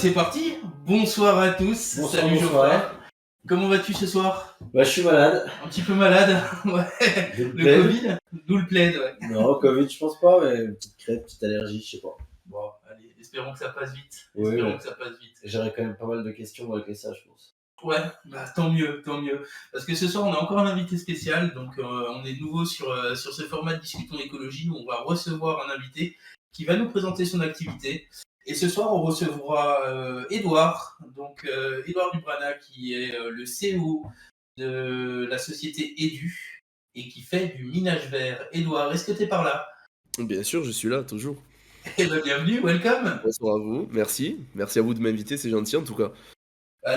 c'est parti. Bonsoir à tous. Bonsoir, Salut bonsoir. Geoffrey. Comment vas-tu ce soir? Bah, je suis malade. Un petit peu malade. Ouais. D'où le Le plaid. Covid. D'où le plaid, ouais. Non, Covid, je pense pas, mais une petite crêpe, petite allergie, je sais pas. Bon, allez, espérons que ça passe vite. Oui, espérons ouais. que ça passe vite. J'aurais quand même pas mal de questions malgré ça, je pense. Ouais, bah tant mieux, tant mieux. Parce que ce soir, on a encore un invité spécial. Donc, on est de nouveau sur ce format de Discutons écologie où on va recevoir un invité qui va nous présenter son activité. Et ce soir, on recevra Édouard, donc Édouard Dubrana, qui est le CEO de la société Edu et qui fait du minage vert. Édouard, est-ce que tu es par là? Bien sûr, je suis là, toujours. Eh bien, bienvenue, welcome. Bonsoir à vous, merci. Merci à vous de m'inviter, c'est gentil en tout cas.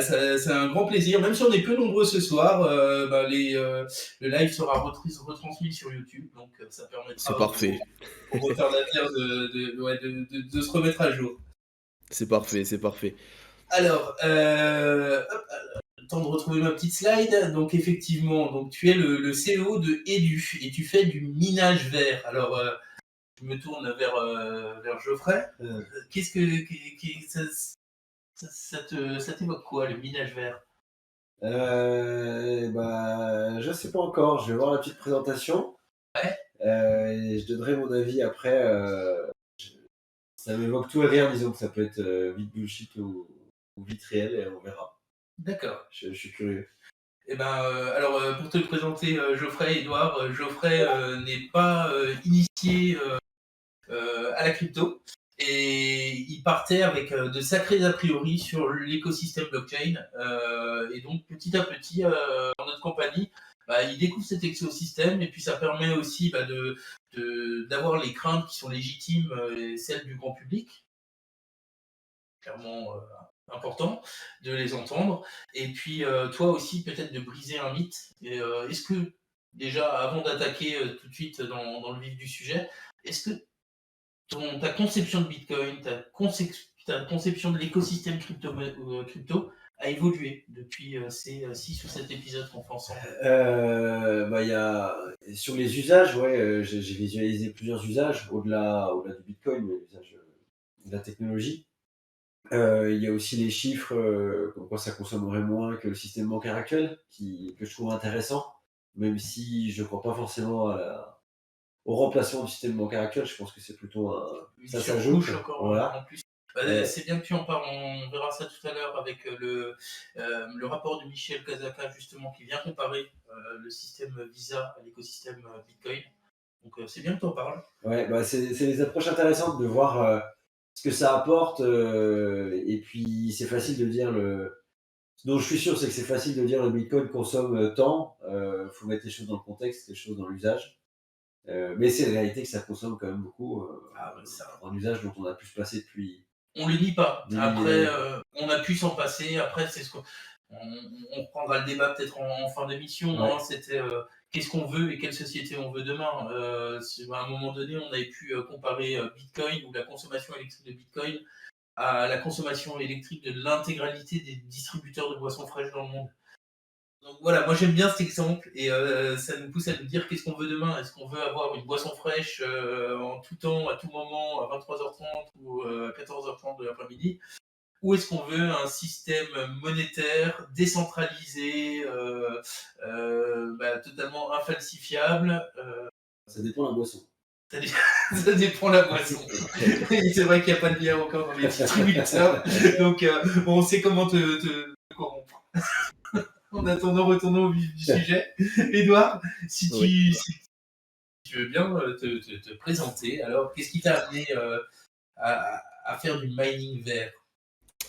C'est un grand plaisir, même si on est peu nombreux ce soir, le live sera retransmis sur YouTube, donc ça permettra C'est parfait. aux retardataires de se remettre à jour. C'est parfait, c'est parfait. Alors, temps de retrouver ma petite slide. Donc effectivement, donc tu es le CEO de Edu et tu fais du minage vert. Alors, je me tourne vers Geoffrey. Qu'est-ce que ça t'évoque quoi, le minage vert? Bah, je sais pas encore. Je vais voir la petite présentation. Ouais. Et je donnerai mon avis après. Ça m'évoque tout et rien, disons que ça peut être vite bullshit ou vite réel, et on verra. D'accord. Je suis curieux. Eh ben, alors, pour te présenter, Geoffrey, Édouard, Geoffrey n'est pas initié à la crypto. Et il partait avec de sacrés a priori sur l'écosystème blockchain. Et donc, petit à petit, dans notre compagnie, il découvre cet écosystème et puis ça permet aussi d'avoir les craintes qui sont légitimes et celles du grand public. Clairement important de les entendre. Et puis, toi aussi, peut-être de briser un mythe. Et, est-ce que, déjà, avant d'attaquer tout de suite dans le vif du sujet, est-ce que ta conception de Bitcoin, ta conception de l'écosystème crypto a évolué depuis ces 6 ou 7 épisodes qu'on fait ensemble? Sur les usages, ouais, j'ai visualisé plusieurs usages au-delà du Bitcoin, mais l'usage de la technologie. Il y a aussi les chiffres, comme quoi ça consommerait moins que le système bancaire actuel, que je trouve intéressant, même si je ne crois pas forcément au remplacement du système bancaire actuel. Je pense que c'est plutôt ça s'ajoute. Voilà. En plus. C'est bien que tu en parles, on verra ça tout à l'heure avec le rapport de Michel Kazaka justement qui vient comparer le système Visa à l'écosystème Bitcoin. Donc c'est bien que tu en parles. Ouais, c'est des approches intéressantes de voir ce que ça apporte, et puis c'est facile de dire ce dont je suis sûr, c'est que c'est facile de dire le Bitcoin consomme tant. Faut mettre les choses dans le contexte, les choses dans l'usage. Mais c'est la réalité que ça consomme quand même beaucoup en usage dont on a pu se passer depuis. On le nie pas. Après, on a pu s'en passer. Après, c'est ce qu'on on reprendra le débat peut-être en fin d'émission. Ouais. Hein, c'était qu'est-ce qu'on veut et quelle société on veut demain. À un moment donné, on avait pu comparer Bitcoin ou la consommation électrique de Bitcoin à la consommation électrique de l'intégralité des distributeurs de boissons fraîches dans le monde. Donc voilà, moi j'aime bien cet exemple et ça nous pousse à nous dire qu'est-ce qu'on veut demain. Est-ce qu'on veut avoir une boisson fraîche en tout temps, à tout moment, à 23h30 ou à 14h30 de l'après-midi? Ou est-ce qu'on veut un système monétaire décentralisé, totalement infalsifiable? Ça dépend de la boisson. Ça dépend de la boisson. C'est vrai qu'il n'y a pas de bière encore dans les distributeurs. Donc on sait comment te corrompre. En attendant, retournons au vif du sujet. Édouard, si tu veux bien te présenter, alors qu'est-ce qui t'a amené à faire du mining vert?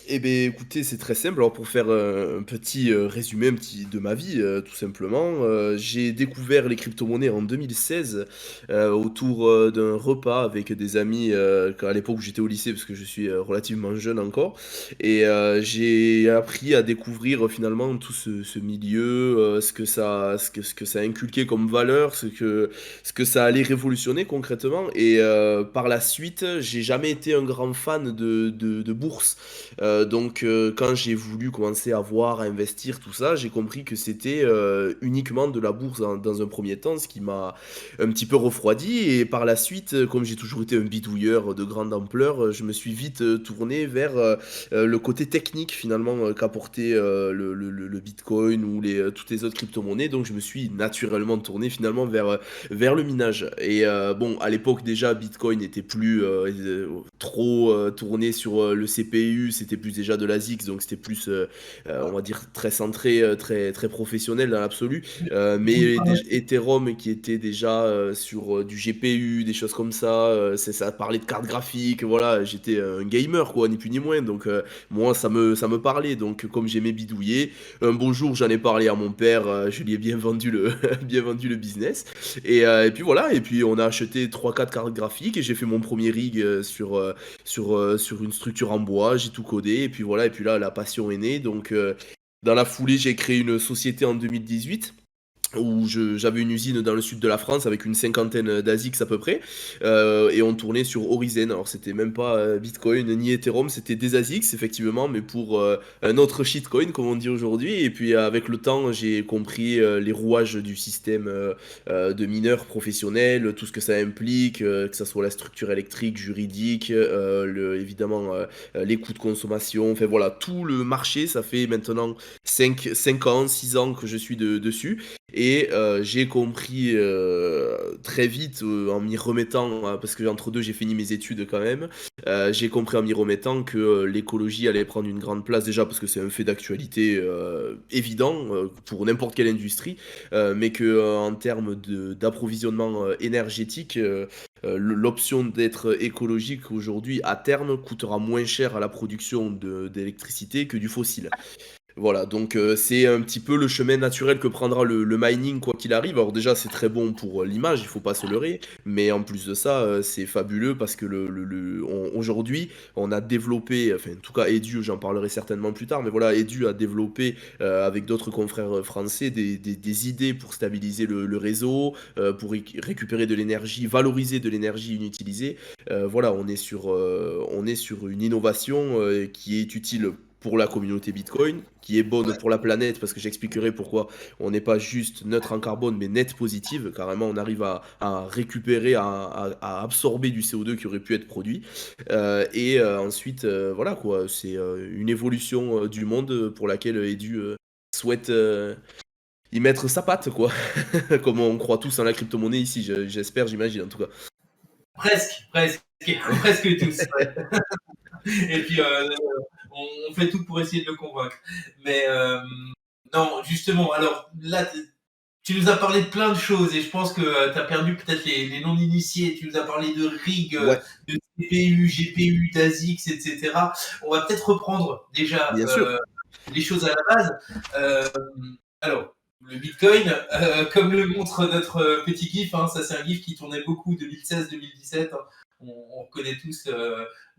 Eh bien, écoutez, c'est très simple. Alors, pour faire un petit résumé de ma vie, tout simplement, j'ai découvert les crypto-monnaies en 2016 autour d'un repas avec des amis à l'époque où j'étais au lycée, parce que je suis relativement jeune encore. Et j'ai appris à découvrir finalement tout ce milieu, ce que ça inculquait comme valeur, ce que ça allait révolutionner concrètement. Et par la suite, j'ai jamais été un grand fan de bourse. Donc quand j'ai voulu commencer à voir, à investir, tout ça, j'ai compris que c'était, uniquement de la bourse dans un premier temps, ce qui m'a un petit peu refroidi et par la suite, comme j'ai toujours été un bidouilleur de grande ampleur, je me suis vite, tourné vers, le côté technique finalement, qu'apportait, le bitcoin ou toutes les autres crypto-monnaies. Donc je me suis naturellement tourné finalement vers le minage et bon, à l'époque déjà bitcoin n'était plus, trop, tourné sur, le CPU, c'était plus déjà de la ZIX, donc c'était plus, on va dire très centré, très professionnel dans l'absolu. Mais Ethereum qui était déjà sur du GPU, des choses comme ça, ça parlait de cartes graphiques, voilà, j'étais un gamer quoi, ni plus ni moins, donc moi ça me parlait, donc comme j'aimais bidouiller, un beau jour j'en ai parlé à mon père, je lui ai bien vendu le, bien vendu le business, et puis voilà, et puis on a acheté trois quatre cartes graphiques, et j'ai fait mon premier rig sur une structure en bois, j'ai tout codé, et puis voilà, et puis là la passion est née, donc dans la foulée j'ai créé une société en 2018 où j'avais une usine dans le sud de la France avec une cinquantaine d'ASICs à peu près, et on tournait sur Horizon. Alors c'était même pas Bitcoin ni Ethereum, c'était des ASICs effectivement, mais pour un autre shitcoin comme on dit aujourd'hui. Et puis avec le temps, j'ai compris les rouages du système de mineurs professionnels, tout ce que ça implique, que ça soit la structure électrique, juridique, évidemment les coûts de consommation, enfin voilà, tout le marché, ça fait maintenant 5 ans, 6 ans que je suis dessus. Et j'ai compris très vite en m'y remettant, parce que entre deux j'ai fini mes études quand même, j'ai compris en m'y remettant que l'écologie allait prendre une grande place déjà parce que c'est un fait d'actualité évident pour n'importe quelle industrie, mais que en termes d'approvisionnement énergétique, l'option d'être écologique aujourd'hui à terme coûtera moins cher à la production d'électricité que du fossile. Voilà, donc c'est un petit peu le chemin naturel que prendra le mining quoi qu'il arrive. Alors déjà, c'est très bon pour l'image, il faut pas se leurrer, mais en plus de ça, c'est fabuleux parce que aujourd'hui, on a développé, enfin en tout cas Edu, j'en parlerai certainement plus tard, mais voilà, Edu a développé avec d'autres confrères français des idées pour stabiliser le réseau, pour récupérer de l'énergie, valoriser de l'énergie inutilisée. Voilà, on est sur une innovation qui est utile pour la communauté Bitcoin, qui est bonne pour la planète, parce que j'expliquerai pourquoi on n'est pas juste neutre en carbone, mais net positive. Carrément, on arrive à récupérer, à absorber du CO2 qui aurait pu être produit. Et ensuite, voilà quoi, c'est une évolution du monde pour laquelle Edu souhaite y mettre sa patte, quoi. Comme on croit tous en la crypto-monnaie ici, j'espère, j'imagine en tout cas. Presque, presque tous. Ouais. Et puis, on fait tout pour essayer de le convaincre. Mais non, justement, alors là, tu nous as parlé de plein de choses et je pense que tu as perdu peut-être les non-initiés. Tu nous as parlé de RIG, Ouais, de CPU, GPU, d'ASICS, etc. On va peut-être reprendre déjà bien sûr. les choses à la base. Euh, alors, le Bitcoin, comme le montre notre petit GIF, hein, ça c'est un GIF qui tournait beaucoup 2016-2017. Hein, on connaît tous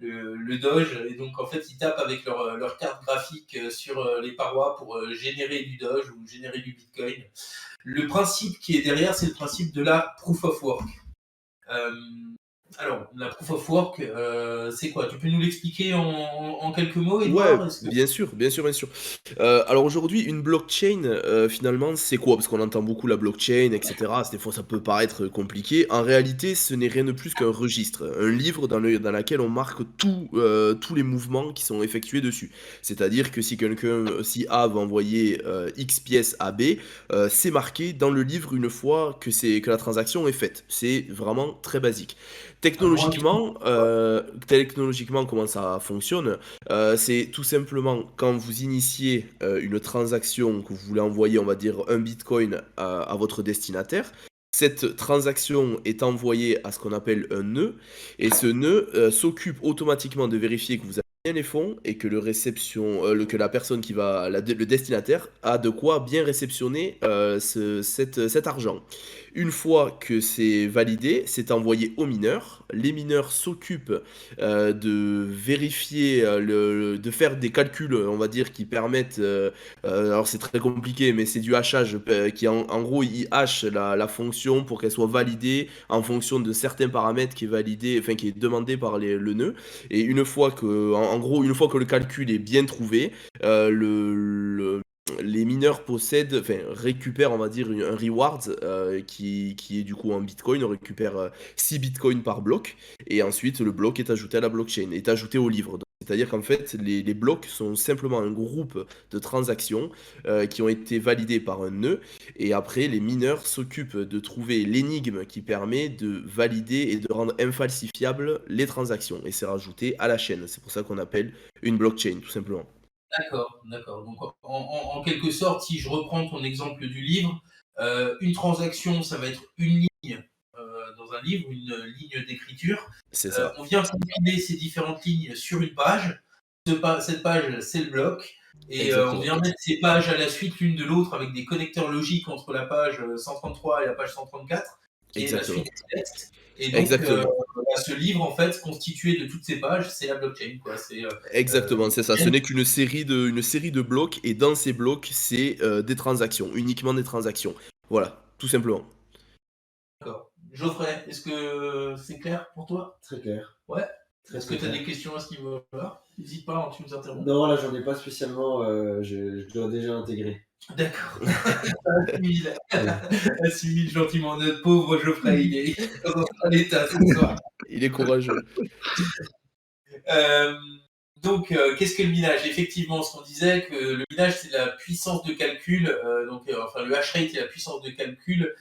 le Doge, et donc en fait ils tapent avec leur carte graphique sur les parois pour générer du Doge ou générer du Bitcoin. Le principe qui est derrière, c'est le principe de la proof of work. Euh, alors, la proof of work, c'est quoi? Tu peux nous l'expliquer en quelques mots, Ouais, Edouard? bien sûr, bien sûr, bien sûr. Alors aujourd'hui, une blockchain, finalement, c'est quoi? Parce qu'on entend beaucoup la blockchain, etc. Des fois, ça peut paraître compliqué. En réalité, ce n'est rien de plus qu'un registre, un livre dans lequel on marque tous les mouvements qui sont effectués dessus. C'est-à-dire que si A va envoyer X pièces à B, c'est marqué dans le livre une fois que la transaction est faite. C'est vraiment très basique. Technologiquement, comment ça fonctionne? C'est tout simplement quand vous initiez une transaction que vous voulez envoyer, on va dire, un bitcoin à votre destinataire. Cette transaction est envoyée à ce qu'on appelle un nœud, et ce nœud s'occupe automatiquement de vérifier que vous avez bien les fonds et que que la personne le destinataire a de quoi bien réceptionner cet argent. Une fois que c'est validé, c'est envoyé aux mineurs. Les mineurs s'occupent de vérifier, de faire des calculs, on va dire, qui permettent, alors c'est très compliqué, mais c'est du hachage, qui en gros, il hache la fonction pour qu'elle soit validée en fonction de certains paramètres qui est validé, enfin qui est demandé par le nœud. Et une fois que, en en gros, une fois que le calcul est bien trouvé, les mineurs récupèrent, on va dire, un reward qui est du coup en bitcoin. On récupère 6 bitcoins par bloc. Et ensuite, le bloc est ajouté à la blockchain, est ajouté au livre. C'est-à-dire qu'en fait, les blocs sont simplement un groupe de transactions qui ont été validées par un nœud. Et après, les mineurs s'occupent de trouver l'énigme qui permet de valider et de rendre infalsifiables les transactions. Et c'est rajouté à la chaîne. C'est pour ça qu'on appelle une blockchain, tout simplement. D'accord, d'accord. Donc en quelque sorte, si je reprends ton exemple du livre, une transaction, ça va être une ligne dans un livre, une ligne d'écriture. C'est ça. On vient compiler ces différentes lignes sur une page. Cette page, c'est le bloc. Et on Exactement. vient mettre ces pages à la suite l'une de l'autre avec des connecteurs logiques entre la page 133 et la page 134, qui est la Exactement. suite du texte. Et donc, Exactement. ce livre, en fait, constitué de toutes ces pages, c'est la blockchain, quoi. C'est Exactement, c'est ça. Ce une n'est une série de blocs, et dans ces blocs, c'est des transactions, uniquement des transactions. Voilà, tout simplement. D'accord. Geoffrey, est-ce que c'est clair pour toi? Très clair. Ouais. Très, Est-ce que très tu as clair. des questions à ce niveau-là? N'hésite pas, hein, tu nous interromps. Non, là, j'en ai pas spécialement. Je dois déjà intégrer. D'accord. Assimile. Assimile gentiment notre pauvre Geoffrey, il est dans un état ce soir. Il est courageux. Donc, qu'est-ce que le minage? Effectivement, ce qu'on disait, que le minage, c'est la puissance de calcul, enfin le hash rate est la puissance de calcul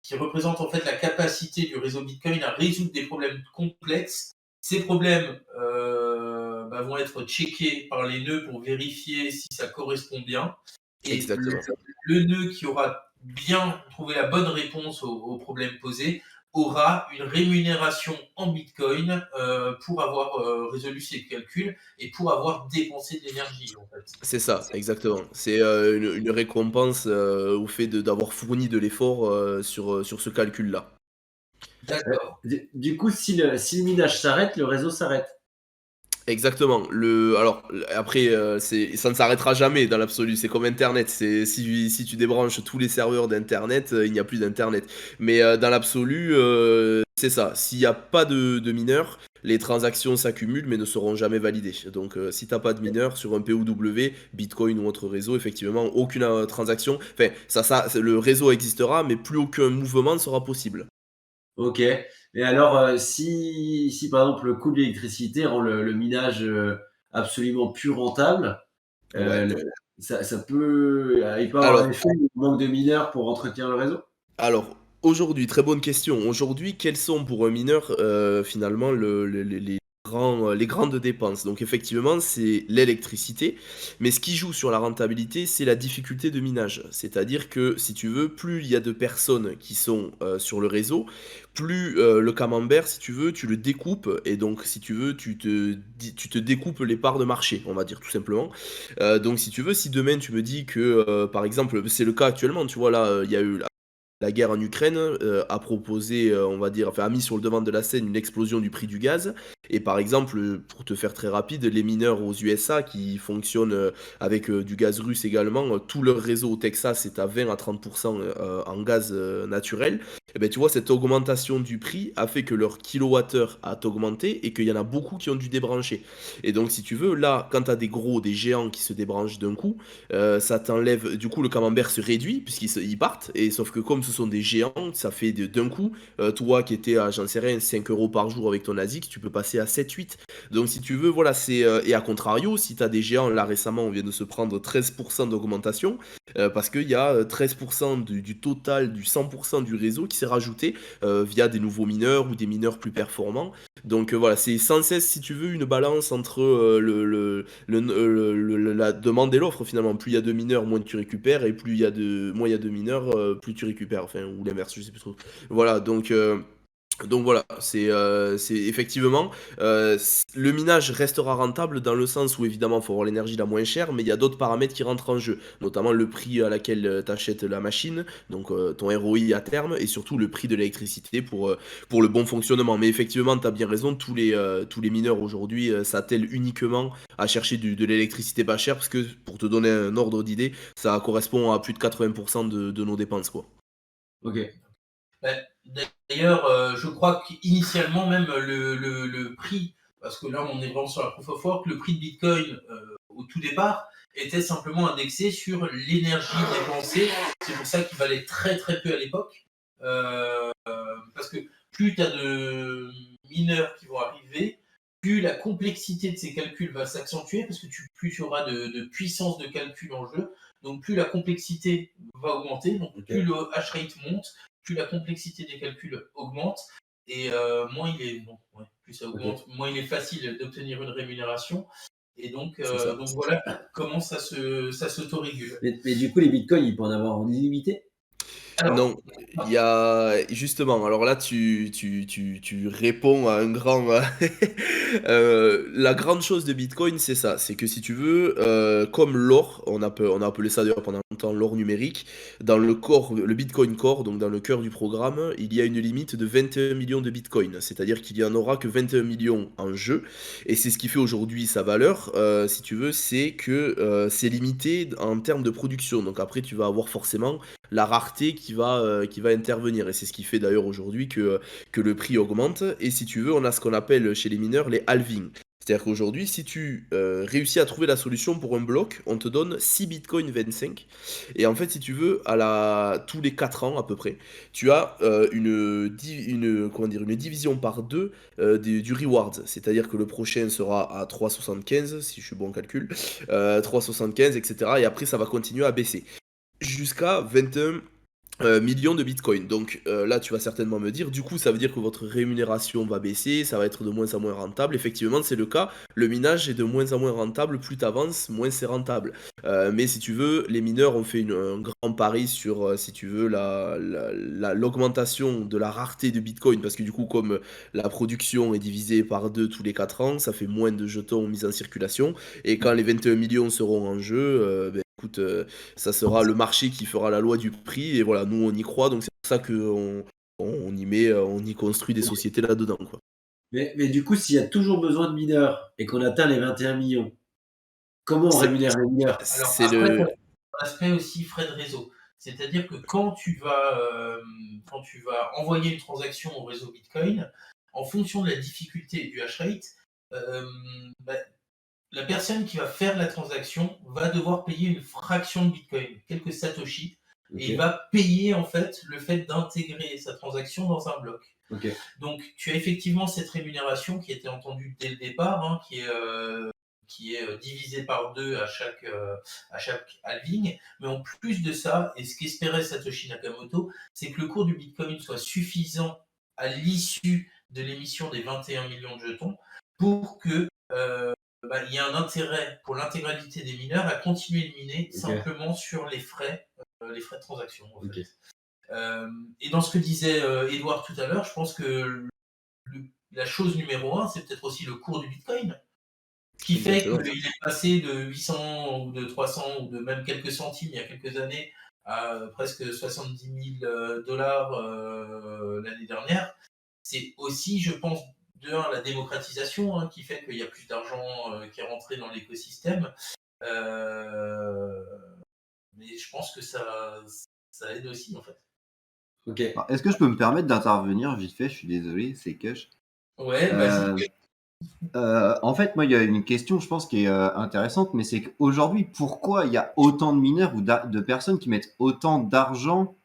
qui représente en fait la capacité du réseau Bitcoin à résoudre des problèmes complexes. Ces problèmes vont être checkés par les nœuds pour vérifier si ça correspond bien. Et Exactement. le nœud qui aura bien trouvé la bonne réponse aux problèmes posés aura une rémunération en Bitcoin pour avoir résolu ses calculs et pour avoir dépensé de l'énergie, en fait. C'est ça, exactement. C'est une récompense au fait d'avoir fourni de l'effort sur ce calcul-là. D'accord. Du coup, si le minage s'arrête, le réseau s'arrête. Exactement. Après, ça ne s'arrêtera jamais dans l'absolu. C'est comme Internet. Si tu débranches tous les serveurs d'Internet, il n'y a plus d'Internet. Mais dans l'absolu, c'est ça. S'il n'y a pas de mineurs, les transactions s'accumulent mais ne seront jamais validées. Donc, si tu n'as pas de mineurs sur un POW, Bitcoin ou autre réseau, effectivement, aucune transaction. Enfin, le réseau existera, mais plus aucun mouvement ne sera possible. Ok. Et alors, si par exemple le coût de l'électricité rend le minage absolument plus rentable, Ouais. ça peut, il peut avoir un Alors, effet de manque de mineurs pour entretenir le réseau? Alors, aujourd'hui, très bonne question. Aujourd'hui, quels sont pour un mineur, finalement, les grandes dépenses? Donc effectivement, c'est l'électricité, mais ce qui joue sur la rentabilité, c'est la difficulté de minage. C'est-à-dire que, si tu veux, plus il y a de personnes qui sont, sur le réseau, plus, le camembert, si tu veux, tu le découpes, et donc si tu veux, tu te découpes les parts de marché, on va dire, tout simplement. Donc si tu veux, si demain tu me dis que, par exemple, c'est le cas actuellement, tu vois? Là, il y a eu la guerre en Ukraine a proposé, on va dire, enfin a mis sur le devant de la scène une explosion du prix du gaz. Et par exemple, pour te faire très rapide, les mineurs aux USA qui fonctionnent avec du gaz russe également, tout leur réseau au Texas est à 20 à 30% en gaz naturel. Et ben tu vois, cette augmentation du prix a fait que leur kilowattheure a augmenté et qu'il y en a beaucoup qui ont dû débrancher. Et donc, si tu veux, là, quand tu as des géants qui se débranchent d'un coup, ça t'enlève, du coup le camembert se réduit puisqu'ils partent, et sauf que comme ce sont des géants, ça fait d'un coup, toi qui étais à, j'en sais rien, 5 euros par jour avec ton ASIC, tu peux passer à 7-8. Donc si tu veux, voilà, et à contrario, si tu as des géants, là récemment on vient de se prendre 13% d'augmentation, parce qu'il y a 13% du total, du 100% du réseau qui s'est rajouté via des nouveaux mineurs ou des mineurs plus performants. Donc voilà, c'est sans cesse, si tu veux, une balance entre la demande et l'offre finalement. Plus il y a de mineurs, moins tu récupères, et moins il y a de mineurs, plus tu récupères. Enfin, ou l'inverse, je sais plus trop. Voilà, donc voilà, c'est effectivement, le minage restera rentable dans le sens où évidemment il faut avoir l'énergie la moins chère, mais il y a d'autres paramètres qui rentrent en jeu, notamment le prix à laquelle tu achètes la machine, donc ton ROI à terme, et surtout le prix de l'électricité pour le bon fonctionnement. Mais effectivement, tu as bien raison, tous les mineurs aujourd'hui s'attellent uniquement à chercher de l'électricité pas chère, parce que pour te donner un ordre d'idée, ça correspond à plus de 80% de nos dépenses, quoi. Ok. Bah, d'ailleurs, je crois qu'initialement même le prix parce que là, on est vraiment sur la proof of work, le prix de Bitcoin au tout départ était simplement indexé sur l'énergie dépensée. C'est pour ça qu'il valait très très peu à l'époque. Parce que plus tu as de mineurs qui vont arriver, plus la complexité de ces calculs va s'accentuer, parce que plus tu auras de puissance de calcul en jeu, donc plus la complexité va augmenter, donc plus le hash rate monte, plus la complexité des calculs augmente, et moins il est plus ça augmente, moins il est facile d'obtenir une rémunération. Et donc voilà comment ça s'autorégule. Mais du coup, les bitcoins, il peut en avoir en illimité? Non, il y a justement, alors là tu réponds à un grand la grande chose de Bitcoin, c'est ça, c'est que si tu veux, comme l'or, on a appelé ça d'ailleurs pendant longtemps l'or numérique, dans le corps, le Bitcoin Core, donc dans le cœur du programme, il y a une limite de 21 millions de Bitcoin, c'est-à-dire qu'il y en aura que 21 millions en jeu, et c'est ce qui fait aujourd'hui sa valeur, si tu veux, c'est que c'est limité en termes de production, donc après tu vas avoir forcément la rareté qui va intervenir. Et c'est ce qui fait d'ailleurs aujourd'hui que le prix augmente. Et si tu veux, on a ce qu'on appelle chez les mineurs les halvings. C'est-à-dire qu'aujourd'hui, si tu réussis à trouver la solution pour un bloc, on te donne 6 bitcoins 25. Et en fait, si tu veux, tous les 4 ans à peu près, tu as une division par deux du reward. C'est-à-dire que le prochain sera à 3,75, si je suis bon en calcul, 3,75, etc. Et après, ça va continuer à baisser jusqu'à 21 millions de bitcoins. Donc là, tu vas certainement me dire, du coup, ça veut dire que votre rémunération va baisser, ça va être de moins en moins rentable. Effectivement, c'est le cas. Le minage est de moins en moins rentable. Plus tu avances, moins c'est rentable. Mais si tu veux, les mineurs ont fait un grand pari sur, si tu veux, l'augmentation de la rareté de bitcoin. Parce que du coup, comme la production est divisée par deux tous les 4 ans, ça fait moins de jetons mis en circulation. Et quand les 21 millions seront en jeu, ben, écoute, ça sera le marché qui fera la loi du prix, et voilà, nous on y croit, donc c'est pour ça on y construit des sociétés là-dedans, quoi. Mais du coup, s'il y a toujours besoin de mineurs et qu'on atteint les 21 millions, comment on C'est rémunère les mineurs? Alors c'est après, le... l'aspect aussi frais de réseau. C'est-à-dire que quand tu vas envoyer une transaction au réseau Bitcoin, en fonction de la difficulté du hash rate, bah, la personne qui va faire la transaction va devoir payer une fraction de Bitcoin, quelques satoshi, et il va payer en fait le fait d'intégrer sa transaction dans un bloc. Donc tu as effectivement cette rémunération qui était entendue dès le départ, hein, qui est divisée par deux à chaque halving. Mais en plus de ça, et ce qu'espérait Satoshi Nakamoto, c'est que le cours du Bitcoin soit suffisant à l'issue de l'émission des 21 millions de jetons pour que il y a un intérêt pour l'intégralité des mineurs à continuer de miner simplement sur les frais de transaction. En fait. Et dans ce que disait Edouard tout à l'heure, je pense que la chose numéro un, c'est peut-être aussi le cours du Bitcoin, qui fait qu'il est passé de 800 ou de 300 ou de même quelques centimes il y a quelques années à presque 70 000 dollars l'année dernière. C'est aussi, je pense, la démocratisation qui fait qu'il y a plus d'argent qui est rentré dans l'écosystème. Mais je pense que ça aide aussi, en fait. Est-ce que je peux me permettre d'intervenir vite fait? Je suis désolé, c'est Kush. Ouais, vas-y. En fait, moi, il y a une question, je pense, qui est intéressante, mais c'est qu'aujourd'hui, pourquoi il y a autant de mineurs ou de personnes qui mettent autant d'argent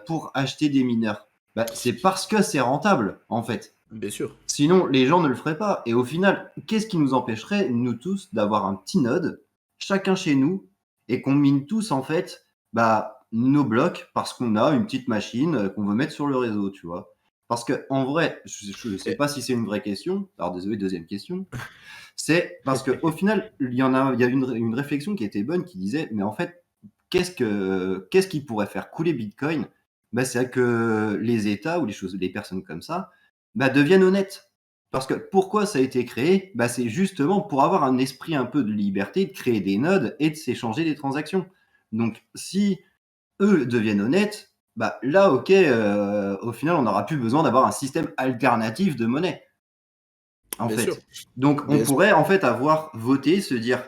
pour acheter des mineurs? C'est parce que c'est rentable, en fait. Bien sûr. Sinon, les gens ne le feraient pas. Et au final, qu'est-ce qui nous empêcherait, nous tous, d'avoir un petit node, chacun chez nous, et qu'on mine tous, en fait, nos blocs, parce qu'on a une petite machine qu'on veut mettre sur le réseau, tu vois. Parce que en vrai, je ne sais pas si c'est une vraie question. Alors désolé, deuxième question. C'est parce qu'au final, il y a une réflexion qui était bonne qui disait, mais en fait, qu'est-ce qui pourrait faire couler Bitcoin? C'est que les États ou les personnes comme ça deviennent honnêtes. Parce que pourquoi ça a été créé? C'est justement pour avoir un esprit un peu de liberté, de créer des nodes et de s'échanger des transactions. Donc si eux deviennent honnêtes, là, ok, au final, on n'aura plus besoin d'avoir un système alternatif de monnaie. En Bien fait. sûr. Donc, on pourrait en fait avoir voté, se dire,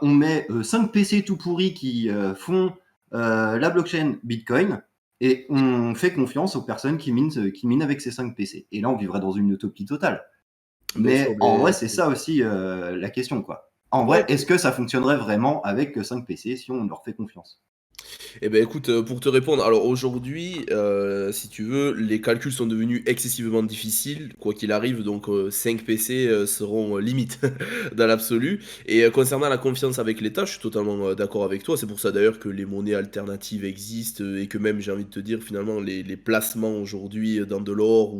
on met 5 PC tout pourris qui font la blockchain Bitcoin et on fait confiance aux personnes qui minent avec ces 5 PC. Et là, on vivrait dans une utopie totale. Bien sûr, Mais en vrai, mais c'est ça aussi la question, quoi. En ouais, vrai, est-ce que ça fonctionnerait vraiment avec que 5 PC si on leur fait confiance? eh ben écoute, pour te répondre, alors aujourd'hui, si tu veux, les calculs sont devenus excessivement difficiles, quoi qu'il arrive, donc 5 PC, seront, limite dans l'absolu et concernant la confiance avec l'État, je suis totalement, d'accord avec toi. C'est pour ça d'ailleurs que les monnaies alternatives existent, et que même, j'ai envie de te dire, finalement, les placements aujourd'hui, dans de l'or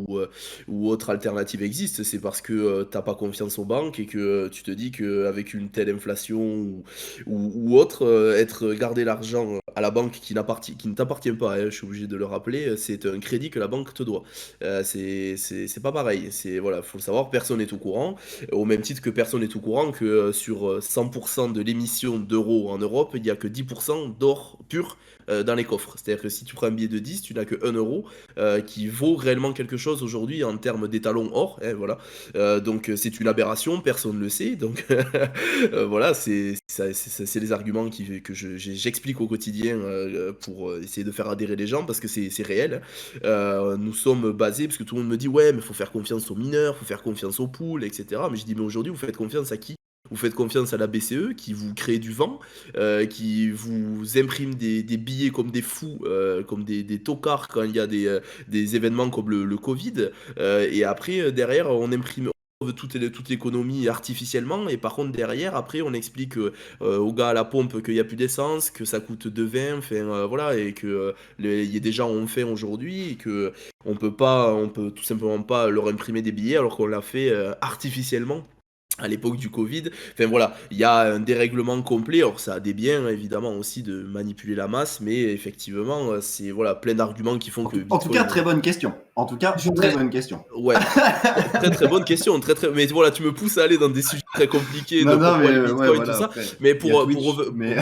ou autres alternatives existent. C'est parce que, tu pas confiance aux banques et que, tu te dis qu'avec une telle inflation ou autre, garder l'argent à la banque qui ne t'appartient pas, hein, je suis obligé de le rappeler, c'est un crédit que la banque te doit. C'est pas pareil. Voilà, faut le savoir, personne n'est au courant. Au même titre que personne n'est au courant que sur 100% de l'émission d'euros en Europe, il n'y a que 10% d'or pur dans les coffres. C'est-à-dire que si tu prends un billet de 10, tu n'as que 1 euro qui vaut réellement quelque chose aujourd'hui en termes d'étalon or, hein, voilà. Donc c'est une aberration, personne ne le sait. Donc voilà, c'est les arguments j'explique au quotidien pour essayer de faire adhérer les gens parce que c'est réel. Nous sommes basés, parce que tout le monde me dit ouais, mais faut faire confiance aux mineurs, faut faire confiance aux poules, etc. Mais je dis, mais aujourd'hui, vous faites confiance à qui? Vous faites confiance à la BCE qui vous crée du vent, qui vous imprime des billets comme des fous, comme des tocards quand il y a des événements comme le Covid. Et après, derrière, on imprime toute l'économie artificiellement, et par contre derrière après on explique aux gars à la pompe qu'il n'y a plus d'essence, que ça coûte 2,20, enfin voilà, et que il y a des gens ont faim aujourd'hui et que on peut tout simplement pas leur imprimer des billets alors qu'on l'a fait artificiellement à l'époque du Covid. Enfin voilà, il y a un dérèglement complet. Alors ça a des biens évidemment aussi de manipuler la masse, mais effectivement c'est voilà plein d'arguments qui font que En tout cas, Bitcoin. très bonne question. En tout cas, très J'aurais bonne question. Ouais, très très bonne question, très très. Mais voilà, tu me pousses à aller dans des sujets très compliqués de Non, non, pourquoi mais le ouais, Bitcoin, tout voilà, ça. après, Mais il y a Twitch, mais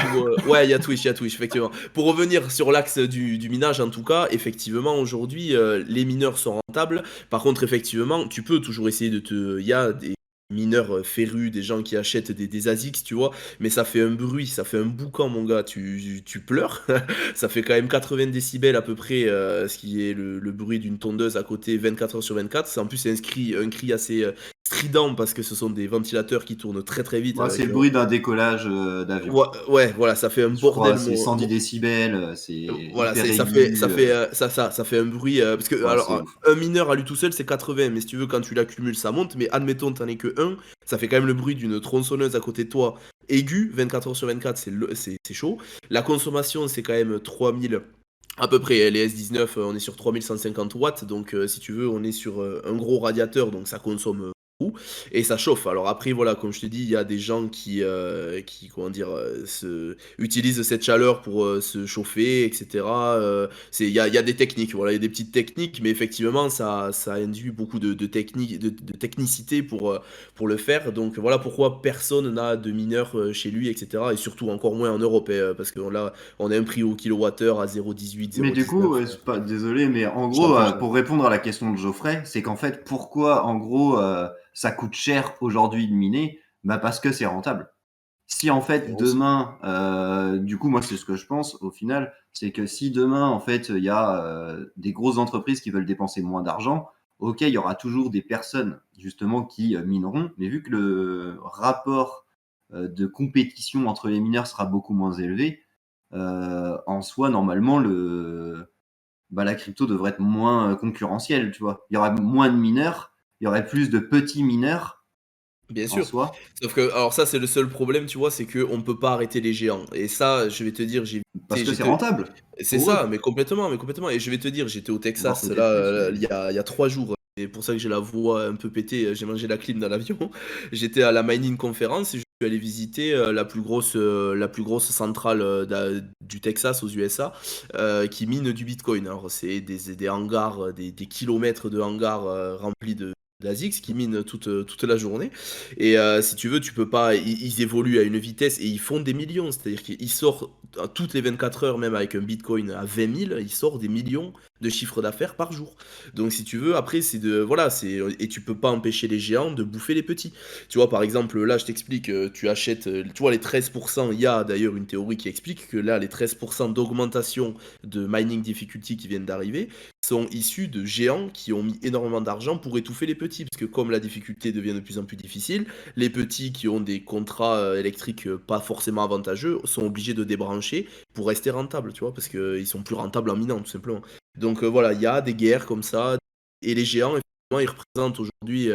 ouais, il y a Twitch, effectivement. Pour revenir sur l'axe du minage, en tout cas, effectivement, aujourd'hui, les mineurs sont rentables. Par contre, effectivement, tu peux toujours essayer il y a des mineurs férus, des gens qui achètent des ASICs, tu vois, mais ça fait un bruit, ça fait un boucan, mon gars, tu pleures. Ça fait quand même 80 décibels à peu près, ce qui est le bruit d'une tondeuse à côté 24 heures sur 24. En plus, c'est un cri assez strident parce que ce sont des ventilateurs qui tournent très très vite moi, c'est avec le bruit d'un décollage d'avion. Ouais, ouais, voilà, ça fait un Je crois, bordel. c'est 110 décibels, c'est Voilà, hyper aigu. ça fait un bruit. Parce que, Ouais, c'est alors, ouf. un mineur à lui tout seul, c'est 80, mais si tu veux, quand tu l'accumules, ça monte. Mais admettons, t'en es que un, ça fait quand même le bruit d'une tronçonneuse à côté de toi, aigu, 24 heures sur 24, c'est chaud. La consommation, c'est quand même 3000. À peu près, les S19, on est sur 3150 watts, donc si tu veux, on est sur un gros radiateur, donc ça consomme beaucoup, et ça chauffe. Alors après, voilà, comme je te dis, il y a des gens comment dire, utilisent cette chaleur pour se chauffer, etc. Il y a des techniques, voilà, il y a des petites techniques, mais effectivement, ça induit beaucoup de technique, de technicité pour le faire. Donc voilà pourquoi personne n'a de mineur chez lui, etc. Et surtout encore moins en Europe, parce que là, on a un prix au kilowattheure à 0,18, Mais du coup, 0,19. c'est pas désolé, mais en Je t'en gros, prie, je t'en pour répondre à la question de Geoffrey, c'est qu'en fait, pourquoi en gros ça coûte cher aujourd'hui de miner? Bah parce que c'est rentable. Si en fait aussi. demain, du coup, moi c'est ce que je pense au final, c'est que si demain en fait il y a des grosses entreprises qui veulent dépenser moins d'argent, ok, il y aura toujours des personnes justement qui mineront, mais vu que le rapport de compétition entre les mineurs sera beaucoup moins élevé, en soi normalement la crypto devrait être moins concurrentielle, tu vois. Il y aura moins de mineurs, il y aurait plus de petits mineurs Bien en sûr. soi, Sauf que, alors ça, c'est le seul problème, tu vois, c'est qu'on ne peut pas arrêter les géants. Et ça, je vais te dire, parce que c'est j'étais, rentable c'est pour ça, eux, mais complètement, mais complètement. Et je vais te dire, j'étais au voire Texas, là, peut-être plus. il y a 3 jours. C'est pour ça que j'ai la voix un peu pétée, j'ai mangé la clim dans l'avion. J'étais à la Mining Conference et je suis allé visiter la plus grosse centrale du Texas aux USA qui mine du Bitcoin. Alors, c'est des hangars, des kilomètres de hangars remplis de d'ASICS qui minent toute la journée. Et si tu veux, tu peux pas. Ils évoluent à une vitesse et ils font des millions. C'est-à-dire qu'ils sortent toutes les 24 heures, même avec un Bitcoin à 20 000, ils sortent des millions de chiffre d'affaires par jour. Donc si tu veux, après c'est de voilà, et tu peux pas empêcher les géants de bouffer les petits. Tu vois, par exemple, là je t'explique, tu achètes, tu vois les 13%, il y a d'ailleurs une théorie qui explique que là les 13% d'augmentation de mining difficulty qui viennent d'arriver sont issus de géants qui ont mis énormément d'argent pour étouffer les petits, parce que comme la difficulté devient de plus en plus difficile, les petits qui ont des contrats électriques pas forcément avantageux sont obligés de débrancher pour rester rentables, tu vois, parce qu'ils sont plus rentables en minant tout simplement. Donc voilà, il y a des guerres comme ça, et les géants, effectivement, ils représentent aujourd'hui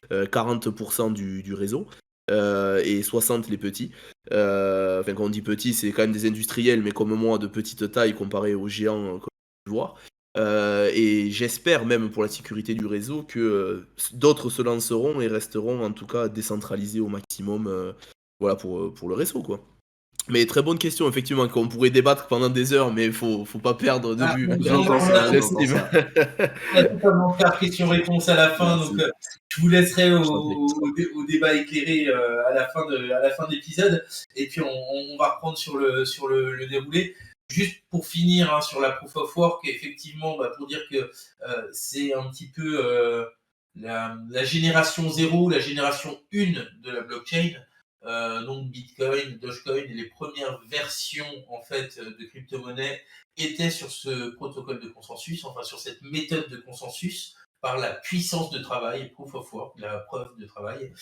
40% du réseau, et 60 les petits. Enfin, quand on dit petits, c'est quand même des industriels, mais comme moi, de petite taille comparé aux géants, comme tu peux le voir. Et j'espère même pour la sécurité du réseau que d'autres se lanceront et resteront en tout cas décentralisés au maximum, voilà, pour le réseau, quoi. Mais très bonne question, effectivement, qu'on pourrait débattre pendant des heures, mais faut pas perdre de Ah, vue on J'entends a, ça, on j'entends ça. a totalement faire question-réponse à la fin, Merci, donc je vous laisserai je t'en prie. au débat éclairé à la fin de l'épisode, et puis on va reprendre sur le déroulé. Juste pour finir hein, sur la proof of work, effectivement, pour dire que c'est un petit peu la génération 0, la génération 1 de la blockchain. Donc Bitcoin, Dogecoin, et les premières versions en fait de crypto-monnaie étaient sur ce protocole de consensus, enfin sur cette méthode de consensus par la puissance de travail, proof of work, la preuve de travail.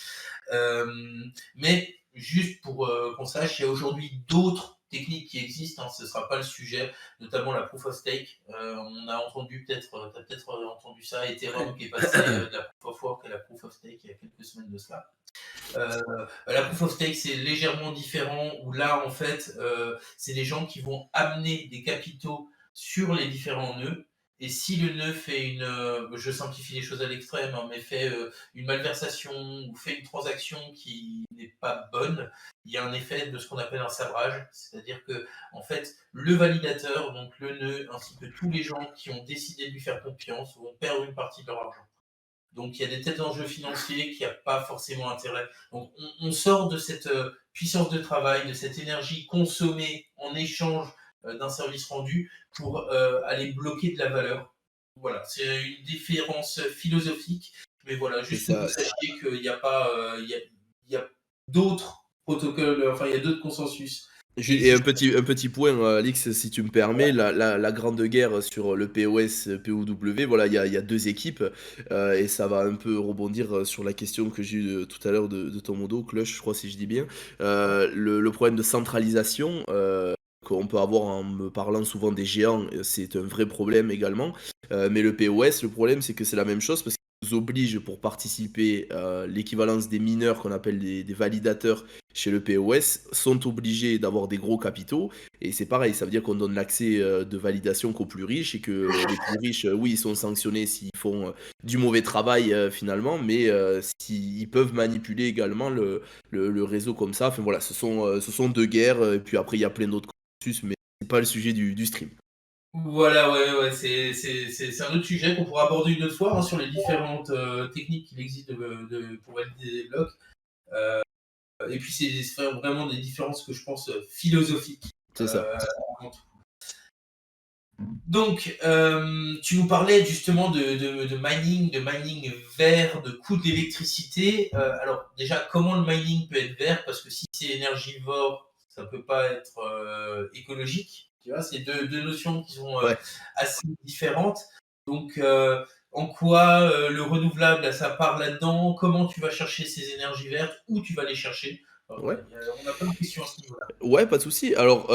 Mais juste pour qu'on sache, il y a aujourd'hui d'autres techniques qui existent, hein, ce ne sera pas le sujet, notamment la proof of stake. On a entendu tu as peut-être entendu ça, Ethereum qui est passé de la proof of work à la proof of stake il y a quelques semaines de cela. La proof of stake, c'est légèrement différent, où là, en fait, c'est des gens qui vont amener des capitaux sur les différents nœuds. Et si le nœud fait je simplifie les choses à l'extrême, hein, mais fait une malversation ou fait une transaction qui n'est pas bonne, il y a un effet de ce qu'on appelle un sabrage. C'est-à-dire que, en fait, le validateur, donc le nœud, ainsi que tous les gens qui ont décidé de lui faire confiance, vont perdre une partie de leur argent. Donc il y a des tels enjeux financiers qui n'ont pas forcément intérêt. Donc on sort de cette puissance de travail, de cette énergie consommée en échange d'un service rendu pour aller bloquer de la valeur. Voilà, c'est une différence philosophique, mais voilà, C'est juste pour que ça. vous sachiez qu'il n'y a pas, il y a d'autres protocoles, enfin il y a d'autres consensus qui Et un existent. petit point, Alix, si tu me permets, la grande guerre sur le POS, POW, voilà, il y a deux équipes, et ça va un peu rebondir sur la question que j'ai eue tout à l'heure de ton modo, Clutch, je crois, si je dis bien. Le problème de centralisation qu'on peut avoir en me parlant souvent des géants, c'est un vrai problème également. Mais le POS, le problème, c'est que c'est la même chose parce qu'ils nous obligent pour participer à l'équivalence des mineurs qu'on appelle des validateurs chez le POS sont obligés d'avoir des gros capitaux et c'est pareil, ça veut dire qu'on donne l'accès de validation qu'aux plus riches et que les plus riches, oui, ils sont sanctionnés s'ils font du mauvais travail finalement, mais ils peuvent manipuler également le réseau comme ça. Enfin voilà, ce sont deux guerres et puis après il y a plein d'autres processus, mais c'est pas le sujet du stream. Voilà, ouais, c'est un autre sujet qu'on pourra aborder une autre fois hein, sur les différentes techniques qu'il existe pour valider des blocs. Et puis c'est vraiment des différences que je pense philosophiques. C'est ça. Avant tout. Donc, tu nous parlais justement de mining vert, de coût d'électricité. Alors déjà, comment le mining peut être vert? Parce que si c'est énergivore, ça ne peut pas être écologique. Tu vois, c'est deux notions qui sont Ouais. assez différentes. Donc, en quoi le renouvelable a sa part là-dedans? Comment tu vas chercher ces énergies vertes? Où tu vas les chercher? Enfin, Ouais. voilà, on a plein de questions à ce niveau-là. Ouais, pas de souci. Alors,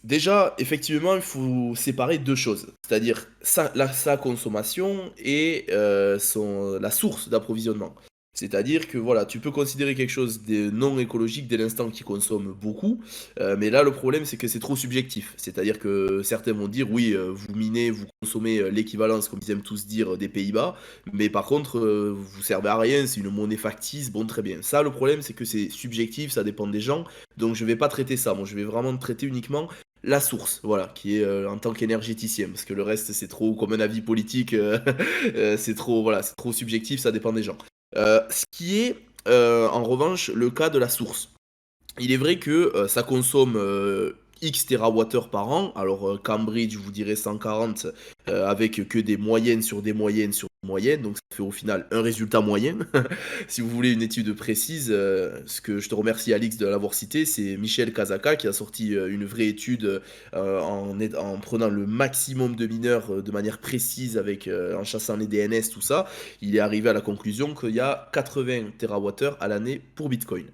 déjà, effectivement, il faut séparer deux choses. C'est-à-dire sa consommation et la source d'approvisionnement. C'est-à-dire que voilà, tu peux considérer quelque chose de non écologique dès l'instant qu'il consomme beaucoup, mais là le problème c'est que c'est trop subjectif. C'est-à-dire que certains vont dire oui, vous minez, vous consommez l'équivalence, comme ils aiment tous dire, des Pays-Bas, mais par contre vous servez à rien, c'est une monnaie factice, bon très bien. Ça le problème c'est que c'est subjectif, ça dépend des gens, donc je vais pas traiter ça, moi je vais vraiment traiter uniquement la source, voilà, qui est en tant qu'énergéticien, parce que le reste c'est trop comme un avis politique, c'est trop, voilà, c'est trop subjectif, ça dépend des gens. Ce qui est en revanche le cas de la source. Il est vrai que ça consomme X TWh par an. Alors Cambridge, je vous dirais 140, avec que des moyennes sur des moyennes sur des moyennes, donc ça fait au final un résultat moyen. Si vous voulez une étude précise, ce que je te remercie Alix de l'avoir cité, c'est Michel Kazaka qui a sorti une vraie étude en prenant le maximum de mineurs de manière précise en chassant les DNS, tout ça. Il est arrivé à la conclusion qu'il y a 80 TWh à l'année pour Bitcoin.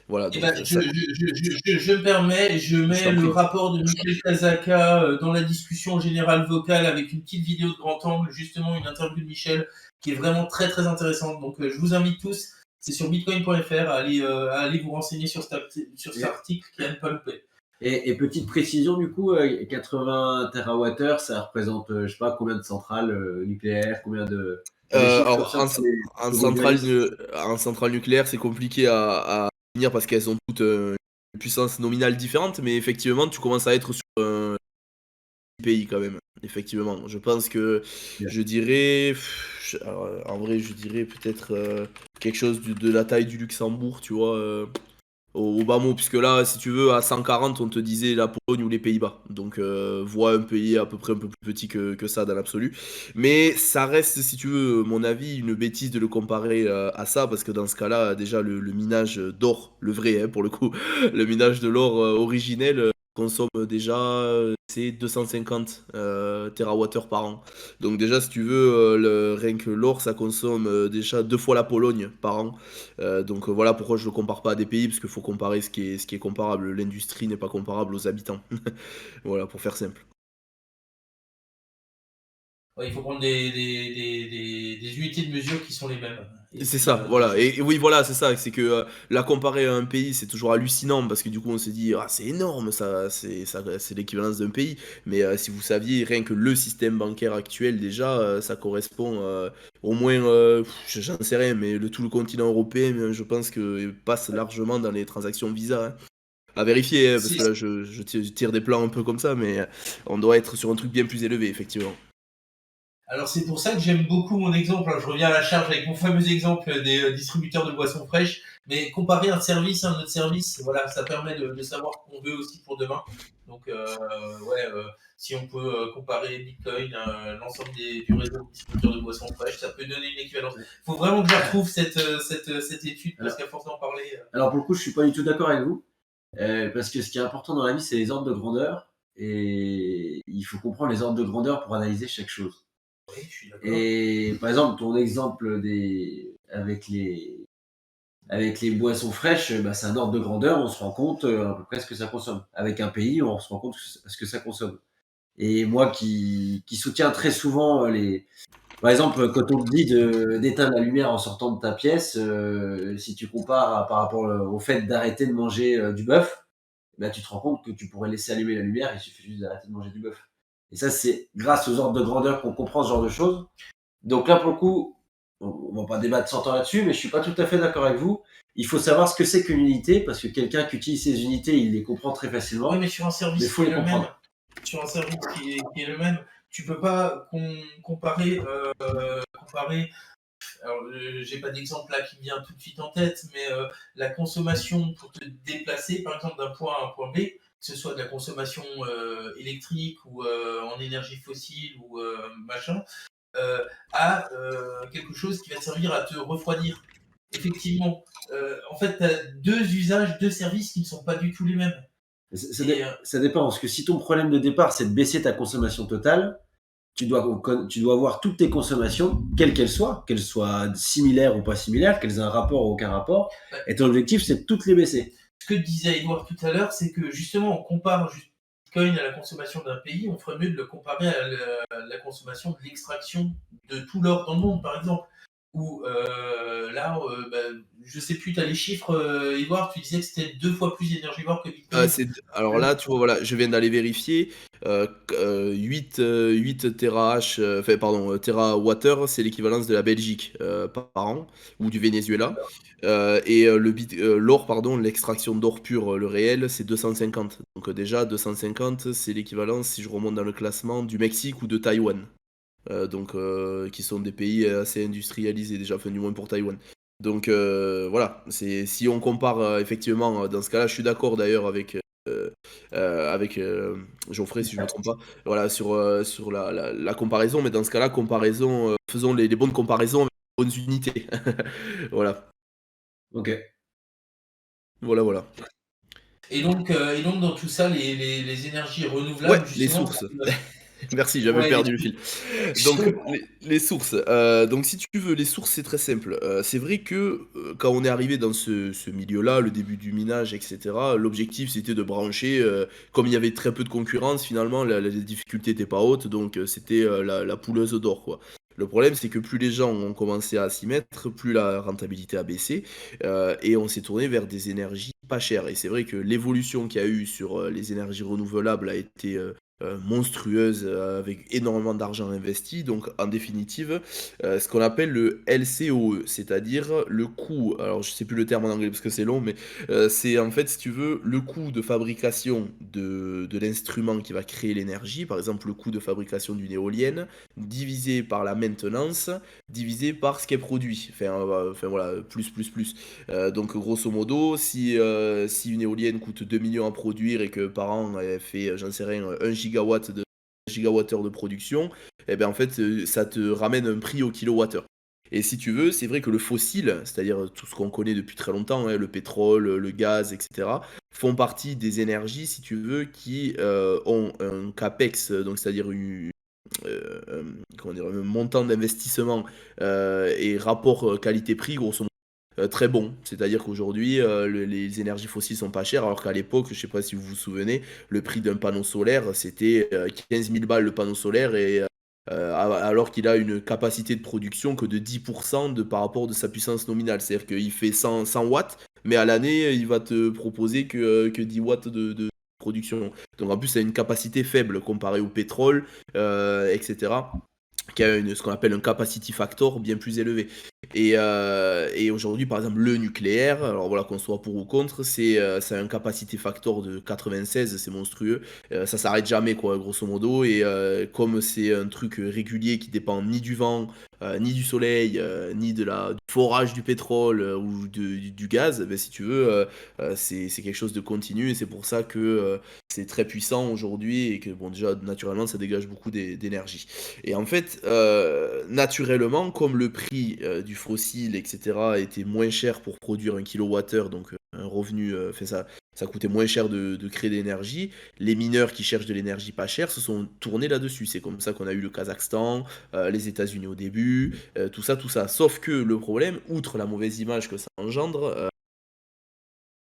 Voilà, Eh donc ben, je me permets, je je mets t'en le prie. rapport de Michel Kazaka dans la discussion générale vocale avec une petite vidéo de grand angle, justement une interview de Michel qui est vraiment très très intéressante. Donc je vous invite tous, c'est sur bitcoin.fr, à aller vous renseigner sur cet article qui a ne pas louper. Et petite précision, du coup, 80 TWh, ça représente, je sais pas, combien de centrales nucléaires, combien de... T'as des chiffres comme Alors, ça pour en les centrale, journalistes? en centrale nucléaire, c'est compliqué à définir parce qu'elles ont toutes une puissance nominale différente, mais effectivement, tu commences à être sur un pays quand même. Effectivement, je pense que Bien. je dirais, alors, en vrai, je dirais peut-être quelque chose de la taille du Luxembourg, tu vois, au bas mot, puisque là, si tu veux, à 140, on te disait la Pologne ou les Pays-Bas. Donc, vois un pays à peu près un peu plus petit que ça dans l'absolu. Mais ça reste, si tu veux, mon avis, une bêtise de le comparer à ça, parce que dans ce cas-là, déjà, le minage d'or, le vrai, hein, pour le coup, le minage de l'or originel consomme déjà, c'est 250 TWh par an. Donc déjà, si tu veux, rien que l'or, ça consomme déjà 2 fois la Pologne par an. Donc voilà pourquoi je le compare pas à des pays, parce qu'il faut comparer ce qui est comparable. L'industrie n'est pas comparable aux habitants. Voilà, pour faire simple. Ouais, il faut prendre des unités de mesure qui sont les mêmes. Et C'est puis, ça, voilà. Et oui, voilà, c'est ça. C'est que la comparer à un pays, c'est toujours hallucinant parce que du coup, on se dit, ah, c'est énorme, c'est l'équivalence d'un pays. Mais si vous saviez, rien que le système bancaire actuel, déjà, ça correspond au moins, j'en sais rien, mais tout le continent européen, je pense que passe largement dans les transactions Visa, hein. À vérifier, hein, parce c'est que là, je tire des plans un peu comme ça, mais on doit être sur un truc bien plus élevé, effectivement. Alors c'est pour ça que j'aime beaucoup mon exemple. Alors, je reviens à la charge avec mon fameux exemple des distributeurs de boissons fraîches. Mais comparer un service à un autre service, voilà, ça permet de savoir ce qu'on veut aussi pour demain. Donc ouais, si on peut comparer Bitcoin, l'ensemble du réseau de distributeurs de boissons fraîches, ça peut donner une équivalence. Il faut vraiment que je retrouve cette étude parce qu'à force d'en parler. Alors pour le coup, je suis pas du tout d'accord avec vous, parce que ce qui est important dans la vie, c'est les ordres de grandeur, et il faut comprendre les ordres de grandeur pour analyser chaque chose. Oui, je suis d'accord. Et par exemple, ton exemple avec les boissons fraîches, bah, c'est un ordre de grandeur, on se rend compte à peu près ce que ça consomme. Avec un pays, on se rend compte ce que ça consomme. Et moi qui soutiens très souvent Par exemple, quand on te dit d'éteindre la lumière en sortant de ta pièce, si tu compares par rapport au fait d'arrêter de manger du bœuf, bah, tu te rends compte que tu pourrais laisser allumer la lumière, il suffit juste d'arrêter de manger du bœuf. Et ça, c'est grâce aux ordres de grandeur qu'on comprend ce genre de choses. Donc là, pour le coup, on va pas débattre 100 ans là-dessus, mais je suis pas tout à fait d'accord avec vous. Il faut savoir ce que c'est qu'une unité, parce que quelqu'un qui utilise ces unités, il les comprend très Oui, facilement, mais sur un mais il service faut qui est les le même, comprendre. sur un service qui est le même, tu peux pas comparer. Alors, j'ai pas d'exemple là qui me vient tout de suite en tête, mais la consommation pour te déplacer, par exemple, d'un point A à un point B, que ce soit de la consommation électrique ou en énergie fossile ou machin, à quelque chose qui va te servir à te refroidir. Effectivement, en fait, tu as deux usages, deux services qui ne sont pas du tout les mêmes. Ça dépend, parce que si ton problème de départ, c'est de baisser ta consommation totale, tu dois voir toutes tes consommations, quelles qu'elles soient similaires ou pas similaires, qu'elles aient un rapport ou aucun rapport, et ton objectif, c'est de toutes les baisser. Ce que disait Edouard tout à l'heure, c'est que justement, on compare Bitcoin à la consommation d'un pays, on ferait mieux de le comparer à la consommation de l'extraction de tout l'or dans le monde, par exemple. Où là, bah, je sais plus, tu as les chiffres, Edouard, tu disais que c'était 2 fois plus énergivore que Bitcoin. Alors là, tu vois, voilà, je viens d'aller vérifier. 8 TRH, enfin, pardon, TWh, c'est l'équivalence de la Belgique par an, ou du Venezuela. Et l'or, pardon, l'extraction d'or pur, le réel, c'est 250. Donc déjà, 250, c'est l'équivalence, si je remonte dans le classement, du Mexique ou de Taïwan. Donc, qui sont des pays assez industrialisés, déjà, enfin, du moins pour Taïwan. Donc voilà, si on compare effectivement, dans ce cas-là, je suis d'accord d'ailleurs avec avec Geoffrey, si je ne me trompe pas, voilà, sur la comparaison, mais dans ce cas-là, faisons les bonnes comparaisons avec les bonnes unités. Voilà, Ok. voilà. Et donc, dans tout ça, les énergies Ouais, renouvelables, les justement, sources. Merci, j'avais ouais, perdu le fil. Donc, les sources. Donc, si tu veux, les sources, c'est très simple. C'est vrai que quand on est arrivé dans ce milieu-là, le début du minage, etc., l'objectif, c'était de brancher. Comme il y avait très peu de concurrence, finalement, la difficulté n'était pas haute, donc c'était la pouleuse d'or, quoi. Le problème, c'est que plus les gens ont commencé à s'y mettre, plus la rentabilité a baissé, et on s'est tourné vers des énergies pas chères. Et c'est vrai que l'évolution qu'il y a eu sur les énergies renouvelables a été monstrueuse, avec énormément d'argent investi. Donc, en définitive, ce qu'on appelle le LCOE, c'est-à-dire le coût, alors je sais plus le terme en anglais parce que c'est long, mais c'est en fait, si tu veux, le coût de fabrication de l'instrument qui va créer l'énergie, par exemple le coût de fabrication d'une éolienne, divisé par la maintenance, divisé par ce qu'elle produit. Enfin voilà, plus. Donc grosso modo, si une éolienne coûte 2 millions à produire et que par an elle fait, j'en sais rien, 1 gigawattheure de production, et bien en fait ça te ramène un prix au kilowattheure. Et si tu veux, c'est vrai que le fossile, c'est-à-dire tout ce qu'on connaît depuis très longtemps, hein, le pétrole, le gaz, etc., font partie des énergies, si tu veux, qui ont un capex, donc c'est-à-dire comment dire, un montant d'investissement et rapport qualité-prix, grosso modo, très bon. C'est-à-dire qu'aujourd'hui, les énergies fossiles sont pas chères, alors qu'à l'époque, je sais pas si vous vous souvenez, le prix d'un panneau solaire, c'était 15 000 balles le panneau solaire, et alors qu'il a une capacité de production que de 10% par rapport de sa puissance nominale. C'est-à-dire qu'il fait 100 watts, mais à l'année, il va te proposer que 10 watts de production. Donc en plus, ça a une capacité faible comparé au pétrole, etc., qui a ce qu'on appelle un capacity factor bien plus élevé. Et aujourd'hui, par exemple, le nucléaire, alors voilà, qu'on soit pour ou contre, ça a un capacity factor de 96, c'est monstrueux. Ça s'arrête jamais, quoi, grosso modo. Et comme c'est un truc régulier qui dépend ni du vent, ni du soleil, ni du forage du pétrole ou du gaz, ben, si tu veux, c'est quelque chose de continu. Et c'est pour ça que c'est très puissant aujourd'hui et que, bon, déjà, naturellement, ça dégage beaucoup d'énergie. Et en fait, naturellement, comme le prix du fossile, etc., était moins cher pour produire un kilowattheure, donc un revenu, ça coûtait moins cher de créer de l'énergie, les mineurs qui cherchent de l'énergie pas chère se sont tournés là-dessus. C'est comme ça qu'on a eu le Kazakhstan, les États-Unis au début, tout ça, tout ça. Sauf que le problème, outre la mauvaise image que ça engendre,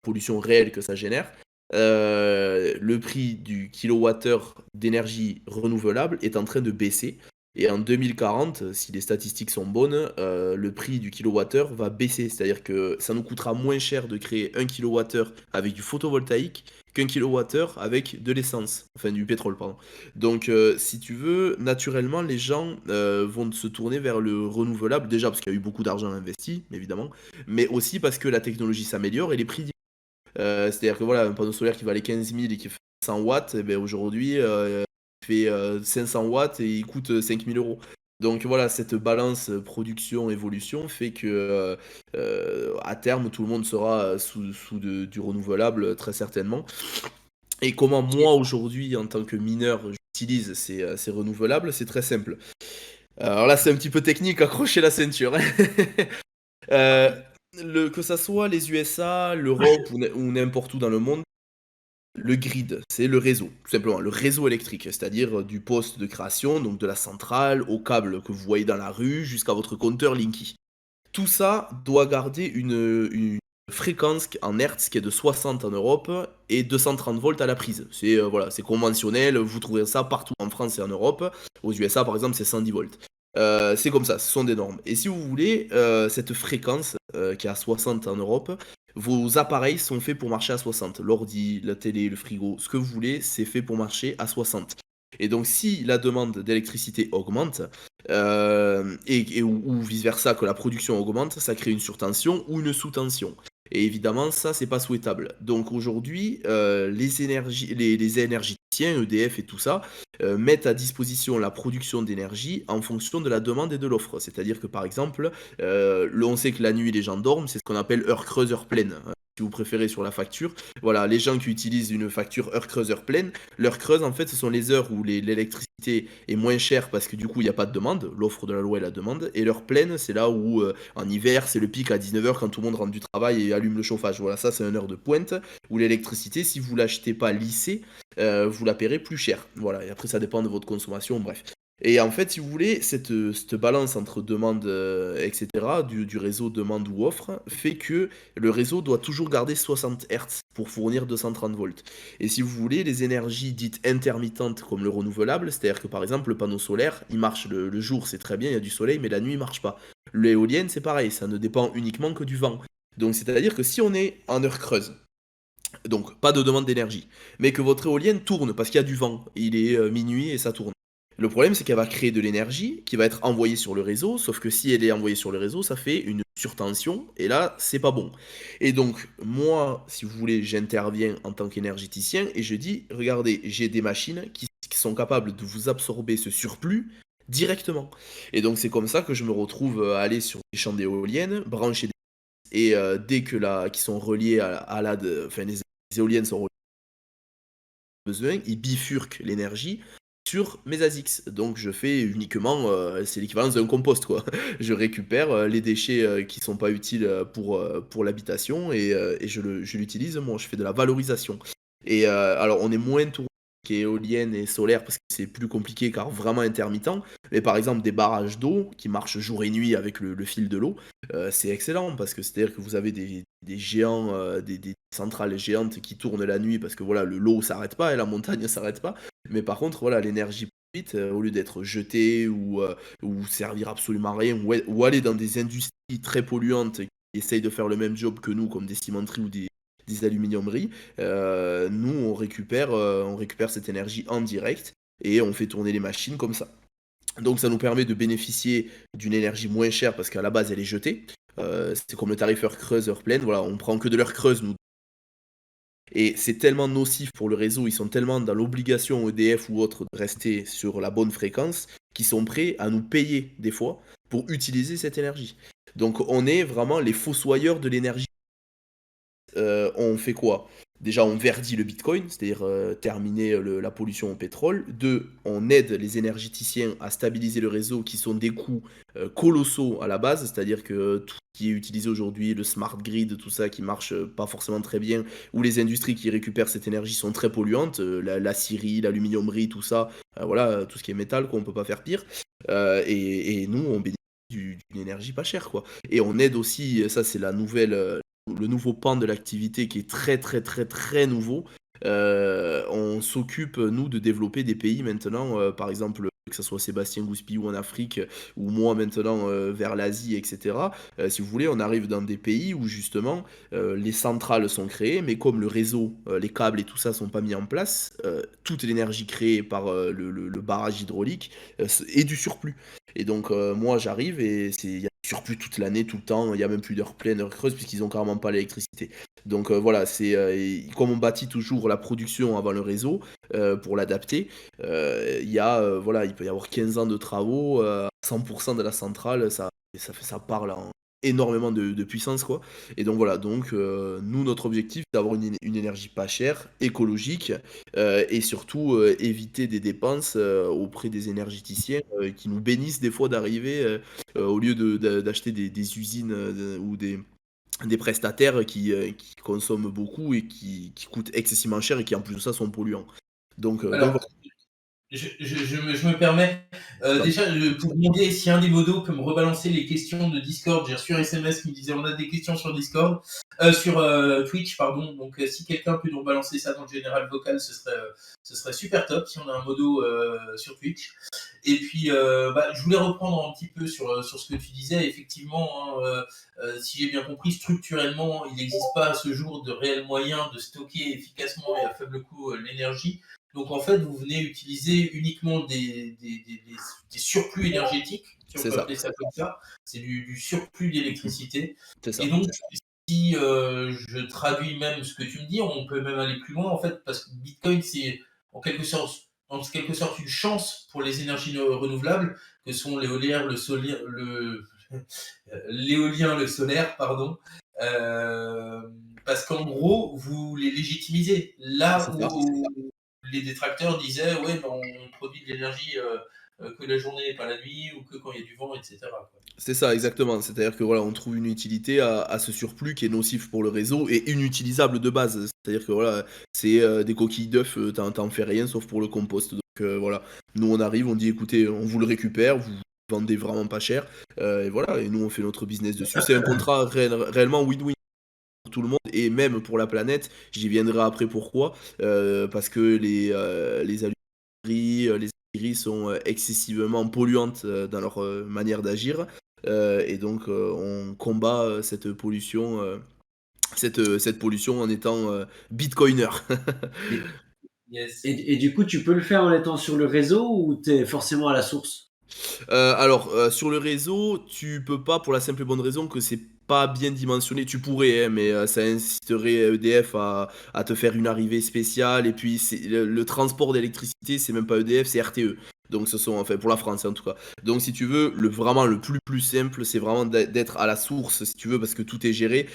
pollution réelle que ça génère, le prix du kilowattheure d'énergie renouvelable est en train de baisser. Et en 2040, si les statistiques sont bonnes, le prix du kilowattheure va baisser. C'est-à-dire que ça nous coûtera moins cher de créer 1 kilowattheure avec du photovoltaïque qu'un kilowattheure avec de l'essence, enfin du pétrole, pardon. Donc, si tu veux, naturellement, les gens vont se tourner vers le renouvelable, déjà parce qu'il y a eu beaucoup d'argent investi, évidemment, mais aussi parce que la technologie s'améliore et les prix. C'est-à-dire que voilà, un panneau solaire qui valait 15 000 et qui fait 100 watts, eh ben aujourd'hui, il fait 500 watts et il coûte 5 000 euros. Donc voilà, cette balance production-évolution fait que à terme, tout le monde sera sous du renouvelable, très certainement. Et comment moi, aujourd'hui, en tant que mineur, j'utilise ces renouvelables, c'est très simple. Alors là, c'est un petit peu technique, accrochez la ceinture, hein. Euh, que ça soit les USA, l'Europe ou n'importe où dans le monde, le grid, c'est le réseau, tout simplement, le réseau électrique, c'est-à-dire du poste de création, donc de la centrale, au câble que vous voyez dans la rue, jusqu'à votre compteur Linky. Tout ça doit garder une fréquence en Hertz qui est de 60 en Europe et 230 volts à la prise. C'est voilà, c'est conventionnel, vous trouverez ça partout en France et en Europe. Aux USA, par exemple, c'est 110 volts. C'est comme ça, ce sont des normes. Et si vous voulez, cette fréquence qui est à 60 en Europe, vos appareils sont faits pour marcher à 60. L'ordi, la télé, le frigo, ce que vous voulez, c'est fait pour marcher à 60. Et donc, si la demande d'électricité augmente, ou vice-versa, que la production augmente, ça crée une surtension ou une sous-tension. Et évidemment, ça, c'est pas souhaitable. Donc aujourd'hui, les énergéticiens, EDF et tout ça, mettent à disposition la production d'énergie en fonction de la demande et de l'offre. C'est-à-dire que par exemple, on sait que la nuit les gens dorment, c'est ce qu'on appelle heure creuse, heure pleine. si vous préférez, sur la facture. Voilà, les gens qui utilisent une facture heure creuse, heure pleine, l'heure creuse, en fait, ce sont les heures où l'électricité est moins chère parce que du coup, il n'y a pas de demande, l'offre de la loi est la demande, et l'heure pleine, c'est là où, en hiver, c'est le pic à 19h quand tout le monde rentre du travail et allume le chauffage. Voilà, ça, c'est une heure de pointe où l'électricité, si vous l'achetez pas lissée, vous la paierez plus cher. Voilà, et après, ça dépend de votre consommation, bref. Et en fait, si vous voulez, cette balance entre demande, etc., du réseau demande ou offre, fait que le réseau doit toujours garder 60 Hz pour fournir 230 volts. Et si vous voulez, les énergies dites intermittentes comme le renouvelable, c'est-à-dire que par exemple, le panneau solaire, il marche le jour, c'est très bien, il y a du soleil, mais la nuit, il marche pas. L'éolienne, c'est pareil, ça ne dépend uniquement que du vent. Donc, c'est-à-dire que si on est en heure creuse, donc pas de demande d'énergie, mais que votre éolienne tourne parce qu'il y a du vent, il est minuit et ça tourne. Le problème, c'est qu'elle va créer de l'énergie qui va être envoyée sur le réseau, sauf que si elle est envoyée sur le réseau, ça fait une surtension, et là, c'est pas bon. Et donc, moi, si vous voulez, j'interviens en tant qu'énergéticien, et je dis, regardez, j'ai des machines qui sont capables de vous absorber ce surplus directement. Et donc, c'est comme ça que je me retrouve à aller sur des champs d'éoliennes, brancher des... Et dès que qui sont reliés à enfin, les éoliennes sont reliées besoin, ils bifurquent l'énergie sur mes ASICs. Donc je fais uniquement, c'est l'équivalent d'un compost quoi. Je récupère les déchets qui sont pas utiles pour l'habitation et je l'utilise moi, je fais de la valorisation. Et alors on est moins tourné qu'éolienne et solaire parce que c'est plus compliqué car vraiment intermittent. Mais par exemple des barrages d'eau qui marchent jour et nuit avec le fil de l'eau, c'est excellent parce que c'est-à-dire que vous avez des géants, des centrales géantes qui tournent la nuit parce que voilà, l'eau s'arrête pas et la montagne s'arrête pas. Mais par contre, voilà, l'énergie produite, au lieu d'être jetée ou servir absolument à rien, ou aller dans des industries très polluantes qui essayent de faire le même job que nous, comme des cimenteries ou des aluminiumeries, nous, on récupère cette énergie en direct et on fait tourner les machines comme ça. Donc ça nous permet de bénéficier d'une énergie moins chère parce qu'à la base elle est jetée. C'est comme le tarif heure creuse, heure pleine. Voilà, on prend que de l'heure creuse nous. Et c'est tellement nocif pour le réseau, ils sont tellement dans l'obligation EDF ou autre de rester sur la bonne fréquence qu'ils sont prêts à nous payer des fois pour utiliser cette énergie. Donc on est vraiment les fossoyeurs de l'énergie. On fait quoi? Déjà, on verdit le Bitcoin, c'est-à-dire terminer la pollution au pétrole. Deux, on aide les énergéticiens à stabiliser le réseau qui sont des coûts colossaux à la base, c'est-à-dire que tout ce qui est utilisé aujourd'hui, le smart grid, tout ça qui marche pas forcément très bien, ou les industries qui récupèrent cette énergie sont très polluantes, l'aciérie, l'aluminiumerie, tout ça, voilà, tout ce qui est métal, quoi, on peut pas faire pire. Et nous, on bénéficie d'une énergie pas chère, quoi. Et on aide aussi, ça c'est le nouveau pan de l'activité qui est très très très très nouveau. On s'occupe, nous, de développer des pays maintenant, par exemple, que ce soit Sébastien Gouspillou en Afrique, ou moi maintenant vers l'Asie, etc. Si vous voulez, on arrive dans des pays où justement les centrales sont créées, mais comme le réseau, les câbles et tout ça sont pas mis en place, toute l'énergie créée par le barrage hydraulique est du surplus. Et donc moi j'arrive et il y a du surplus toute l'année, tout le temps, il y a même plus d'heures pleines, heures creuses, puisqu'ils ont carrément pas l'électricité. Donc voilà, comme on bâtit toujours la production avant le réseau pour l'adapter, voilà, il peut y avoir 15 ans de travaux, 100% de la centrale, ça parle en énormément de puissance quoi. Et donc voilà, donc nous notre objectif c'est d'avoir une énergie pas chère, écologique et surtout éviter des dépenses auprès des énergéticiens qui nous bénissent des fois d'arriver au lieu d'acheter des usines ou des prestataires qui consomment beaucoup et qui coûtent excessivement cher et qui en plus de ça sont polluants. Donc Alors, voilà. je me permets, déjà, pour demander si un des modos peut me rebalancer les questions de Discord. J'ai reçu un SMS qui me disait on a des questions sur Discord, sur Twitch, pardon. Donc, si quelqu'un peut nous rebalancer ça dans le général vocal, ce serait super top si on a un modo sur Twitch. Et puis, je voulais reprendre un petit peu sur ce que tu disais. Effectivement, hein, si j'ai bien compris, structurellement, il n'existe pas à ce jour de réels moyens de stocker efficacement et à faible coût l'énergie. Donc en fait, vous venez utiliser uniquement des surplus énergétiques, si on C'est peut ça, appeler ça comme ça. C'est du surplus d'électricité. c'est ça. Et donc, si je traduis même ce que tu me dis, on peut même aller plus loin en fait, parce que Bitcoin, c'est en quelque sorte une chance pour les énergies renouvelables, que sont l'éolien, l'éolien, le solaire, pardon. Euh, parce qu'en gros, vous les légitimisez. Là C'est ça. où les détracteurs disaient, ouais, ben, on produit de l'énergie que la journée et pas la nuit, ou que quand il y a du vent, etc. quoi. C'est ça, exactement. C'est-à-dire que voilà, on trouve une utilité à ce surplus qui est nocif pour le réseau et inutilisable de base. C'est-à-dire que voilà, c'est des coquilles d'œufs, t'en fais rien sauf pour le compost. Donc voilà, nous on arrive, on dit écoutez, on vous le récupère, vous vendez vraiment pas cher, et voilà, et nous on fait notre business dessus. C'est un contrat réellement win-win pour tout le monde et même pour la planète. J'y viendrai après pourquoi. Parce que les alumineries, les aciéries sont excessivement polluantes dans leur manière d'agir. Et donc on combat cette pollution en étant bitcoiner. Et, Yes. et du coup, tu peux le faire en étant sur le réseau ou tu es forcément à la source? Alors, sur le réseau, tu peux pas pour la simple et bonne raison que c'est pas bien dimensionné. Tu pourrais, hein, mais ça inciterait EDF à te faire une arrivée spéciale. Et puis, le transport d'électricité, c'est même pas EDF, c'est RTE. Donc, ce sont, enfin, pour la France en tout cas. Donc, si tu veux, vraiment le plus simple, c'est vraiment d'être à la source, si tu veux, parce que tout est géré.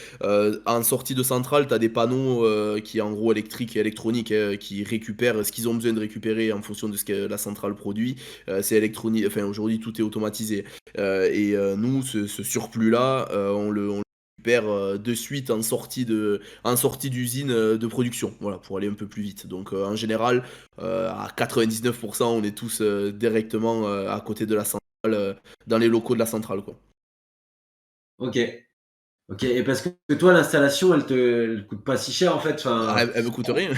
En sortie de centrale, tu as des panneaux qui, en gros, électriques et électroniques, qui récupèrent ce qu'ils ont besoin de récupérer en fonction de ce que la centrale produit. C'est électronique, enfin aujourd'hui tout est automatisé. Nous, ce surplus-là, on le récupère de suite en sortie d'usine de production, voilà, pour aller un peu plus vite. Donc en général, à 99%, on est tous directement à côté de la centrale, dans les locaux de la centrale, quoi. Ok. Ok. Et parce que toi, l'installation, elle coûte pas si cher en fait. Ah, Enfin, elle me coûte rien.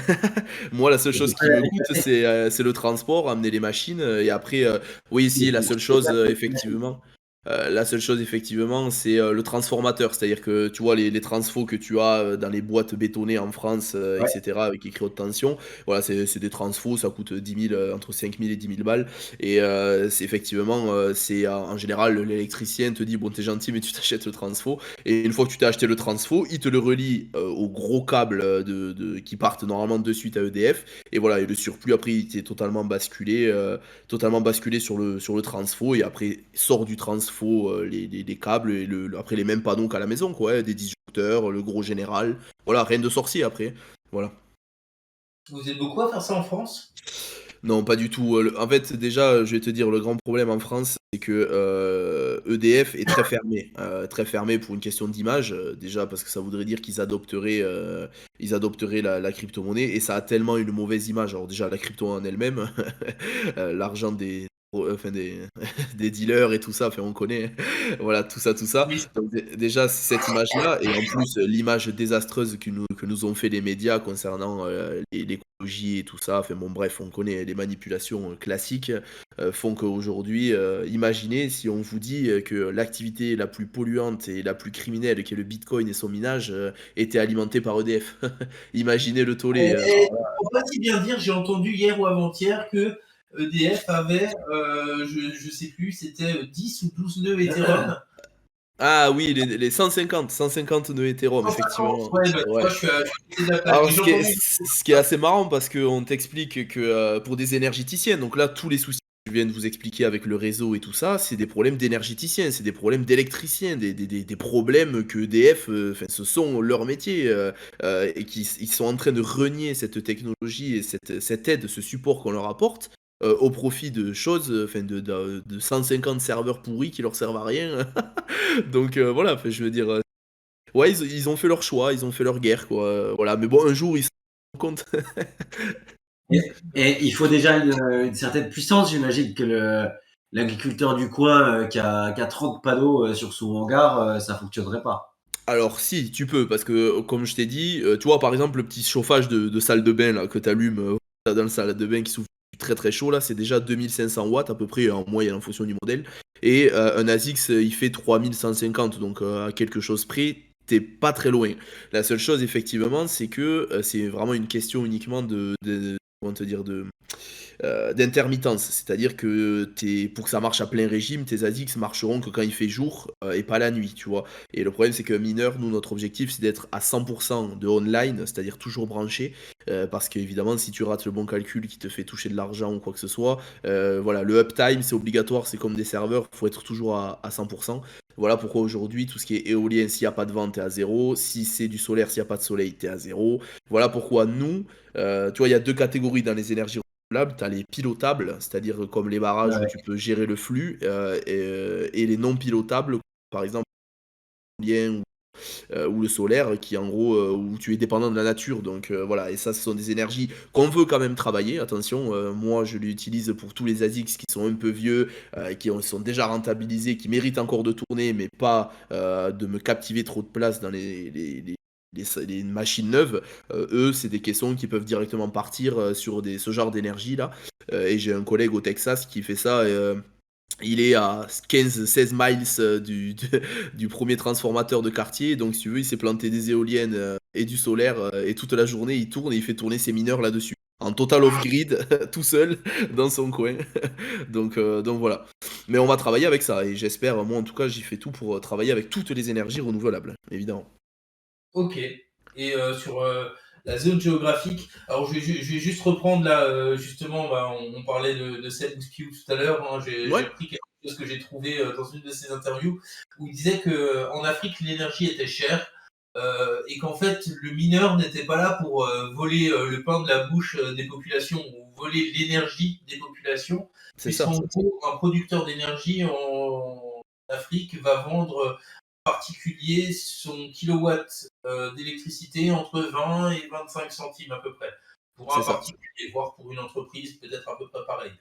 Moi, la seule chose qui me coûte, c'est le transport, amener les machines. Et après, oui, si, la seule chose, effectivement. La seule chose, effectivement, c'est le transformateur. C'est-à-dire que tu vois, les transfos que tu as dans les boîtes bétonnées en France, ouais. etc., avec écrit haute tension, voilà, c'est des transfos, ça coûte 10 000, entre 5 000 et 10 000 balles. Et c'est effectivement, c'est en général, l'électricien te dit, bon, t'es gentil, mais tu t'achètes le transfo. Et une fois que tu t'es acheté le transfo, il te le relie au gros câble qui partent normalement de suite à EDF. Et voilà, et le surplus, après, il est totalement basculé sur le transfo. Et après, sort du transfo les câbles et après les mêmes panneaux qu'à la maison, quoi. Des disjoncteurs, le gros général. Voilà, rien de sorcier après. Voilà. Vous êtes beaucoup à faire ça en France? Non, pas du tout. En fait, déjà, je vais te dire, le grand problème en France, c'est que EDF est très fermé pour une question d'image. Déjà, parce que ça voudrait dire ils adopteraient la crypto-monnaie, et ça a tellement une mauvaise image. Alors déjà, la crypto en elle-même, l'argent enfin, des dealers et tout ça, enfin, on connaît, voilà, tout ça, tout ça. Oui. Donc, déjà, c'est cette image-là, et en plus, l'image désastreuse que nous ont fait les médias concernant l'écologie et tout ça, enfin bon, bref, on connaît les manipulations classiques, font qu'aujourd'hui, imaginez si on vous dit que l'activité la plus polluante et la plus criminelle, qui est le bitcoin et son minage, était alimentée par EDF. Imaginez le tollé. Pour pas si bien dire, j'ai entendu hier ou avant-hier que EDF avait, je sais plus, c'était 10 ou 12 nœuds Ethereum. Ah oui, les 150 nœuds Ethereum, 150, effectivement. ouais, bah, tu Ouais. vois, je suis à côté de la plaque. Alors, Mais j'ai entendu. ce qui est assez marrant, parce qu'on t'explique que pour des énergéticiens, donc là, tous les soucis que je viens de vous expliquer avec le réseau et tout ça, c'est des problèmes d'énergéticiens, c'est des problèmes d'électriciens, des problèmes que EDF, enfin, ce sont leur métier, et ils sont en train de renier cette technologie et cette aide, ce support qu'on leur apporte. Au profit de choses, enfin de 150 serveurs pourris qui leur servent à rien. Donc voilà, enfin, je veux dire, ouais, ils ont fait leur choix, ils ont fait leur guerre, quoi. Voilà, mais bon, un jour, ils se rendront compte. Et il faut déjà une certaine puissance, j'imagine que l'agriculteur du coin qui a 30 panneaux sur son hangar, ça fonctionnerait pas. Alors, si, tu peux, parce que, comme je t'ai dit, tu vois, par exemple, le petit chauffage de salle de bain là, que tu allumes dans la salle de bain qui souffle très très chaud, là, c'est déjà 2500 watts à peu près en moyenne en fonction du modèle. Et un ASICS, il fait 3150, donc à quelque chose près, t'es pas très loin. La seule chose, effectivement, c'est que c'est vraiment une question uniquement comment te dire, d'intermittence. C'est-à-dire que pour que ça marche à plein régime, tes ASICS marcheront que quand il fait jour et pas la nuit, tu vois. Et le problème, c'est qu'un mineur, nous, notre objectif, c'est d'être à 100% de online, c'est-à-dire toujours branché, parce qu'évidemment, si tu rates le bon calcul qui te fait toucher de l'argent ou quoi que ce soit, voilà, le uptime, c'est obligatoire, c'est comme des serveurs, il faut être toujours à 100%. Voilà pourquoi aujourd'hui, tout ce qui est éolien, s'il n'y a pas de vent, t'es à zéro. Si c'est du solaire, s'il n'y a pas de soleil, t'es à zéro. Voilà pourquoi nous, tu vois, il y a deux catégories dans les énergies renouvelables. Tu as les pilotables, c'est-à-dire comme les barrages où Ouais. tu peux gérer le flux, et les non pilotables, par exemple l'éolien ou le solaire, qui en gros, où tu es dépendant de la nature. Donc voilà, et ça, ce sont des énergies qu'on veut quand même travailler. Attention, moi je l'utilise pour tous les ASICS qui sont un peu vieux, sont déjà rentabilisés, qui méritent encore de tourner, mais pas de me captiver trop de place dans les machines neuves. Eux, c'est des caissons qui peuvent directement partir sur ce genre d'énergie là. Et j'ai un collègue au Texas qui fait ça. Il est à 15-16 miles du premier transformateur de quartier. Donc, si tu veux, il s'est planté des éoliennes et du solaire. Et toute la journée, il tourne et il fait tourner ses mineurs là-dessus. En total off-grid, tout seul, dans son coin. Donc voilà. Mais on va travailler avec ça. Et j'espère, moi en tout cas, j'y fais tout pour travailler avec toutes les énergies renouvelables, évidemment. Ok. Et sur la zone géographique, alors je vais juste reprendre là, justement, bah, on parlait de Seb Bouspiou tout à l'heure, hein, j'ai Ouais, repris quelque chose que j'ai trouvé dans une de ses interviews, où il disait qu'en Afrique, l'énergie était chère, et qu'en fait, le mineur n'était pas là pour voler le pain de la bouche des populations, ou voler l'énergie des populations, c'est ça. puisqu'en gros, un producteur d'énergie en Afrique va vendre particulier son kilowatt d'électricité entre 20 et 25 centimes à peu près. Pour C'est un ça. particulier, voire pour une entreprise, peut-être à peu près pareil.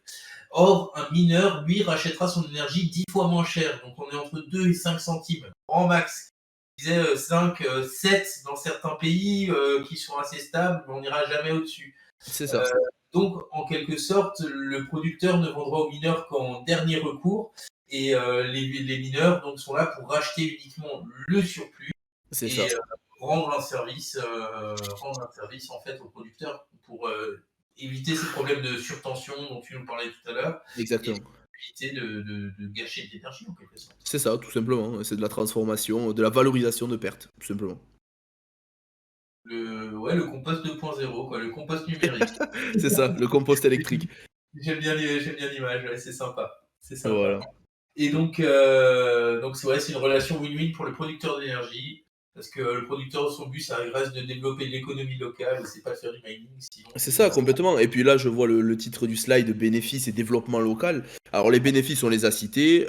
Or, un mineur, lui, rachètera son énergie 10 fois moins cher. Donc, on est entre 2 et 5 centimes, en max. Je disais 5, 7 dans certains pays qui sont assez stables, mais on n'ira jamais au-dessus. C'est ça. Euh, donc, en quelque sorte, le producteur ne vendra aux mineurs qu'en dernier recours, et les mineurs donc, sont là pour racheter uniquement le surplus C'est ça. et rendre un service en fait au producteur pour éviter ces problèmes de surtension dont tu nous parlais tout à l'heure et Exactement. éviter de gâcher de l'énergie en quelque sorte. C'est ça, tout simplement. C'est de la transformation, de la valorisation de pertes, tout simplement. Le compost 2.0, quoi, le compost numérique. C'est ça, le compost électrique. J'aime bien l'image, ouais, c'est sympa. C'est sympa. Voilà. Et donc c'est vrai, c'est une relation win-win pour le producteur d'énergie, parce que le producteur, son but, ça reste de développer l'économie locale, c'est pas de faire du mining, sinon C'est ça, complètement. Et puis là, je vois le titre du slide, bénéfices et développement local. Alors les bénéfices, on les a cités.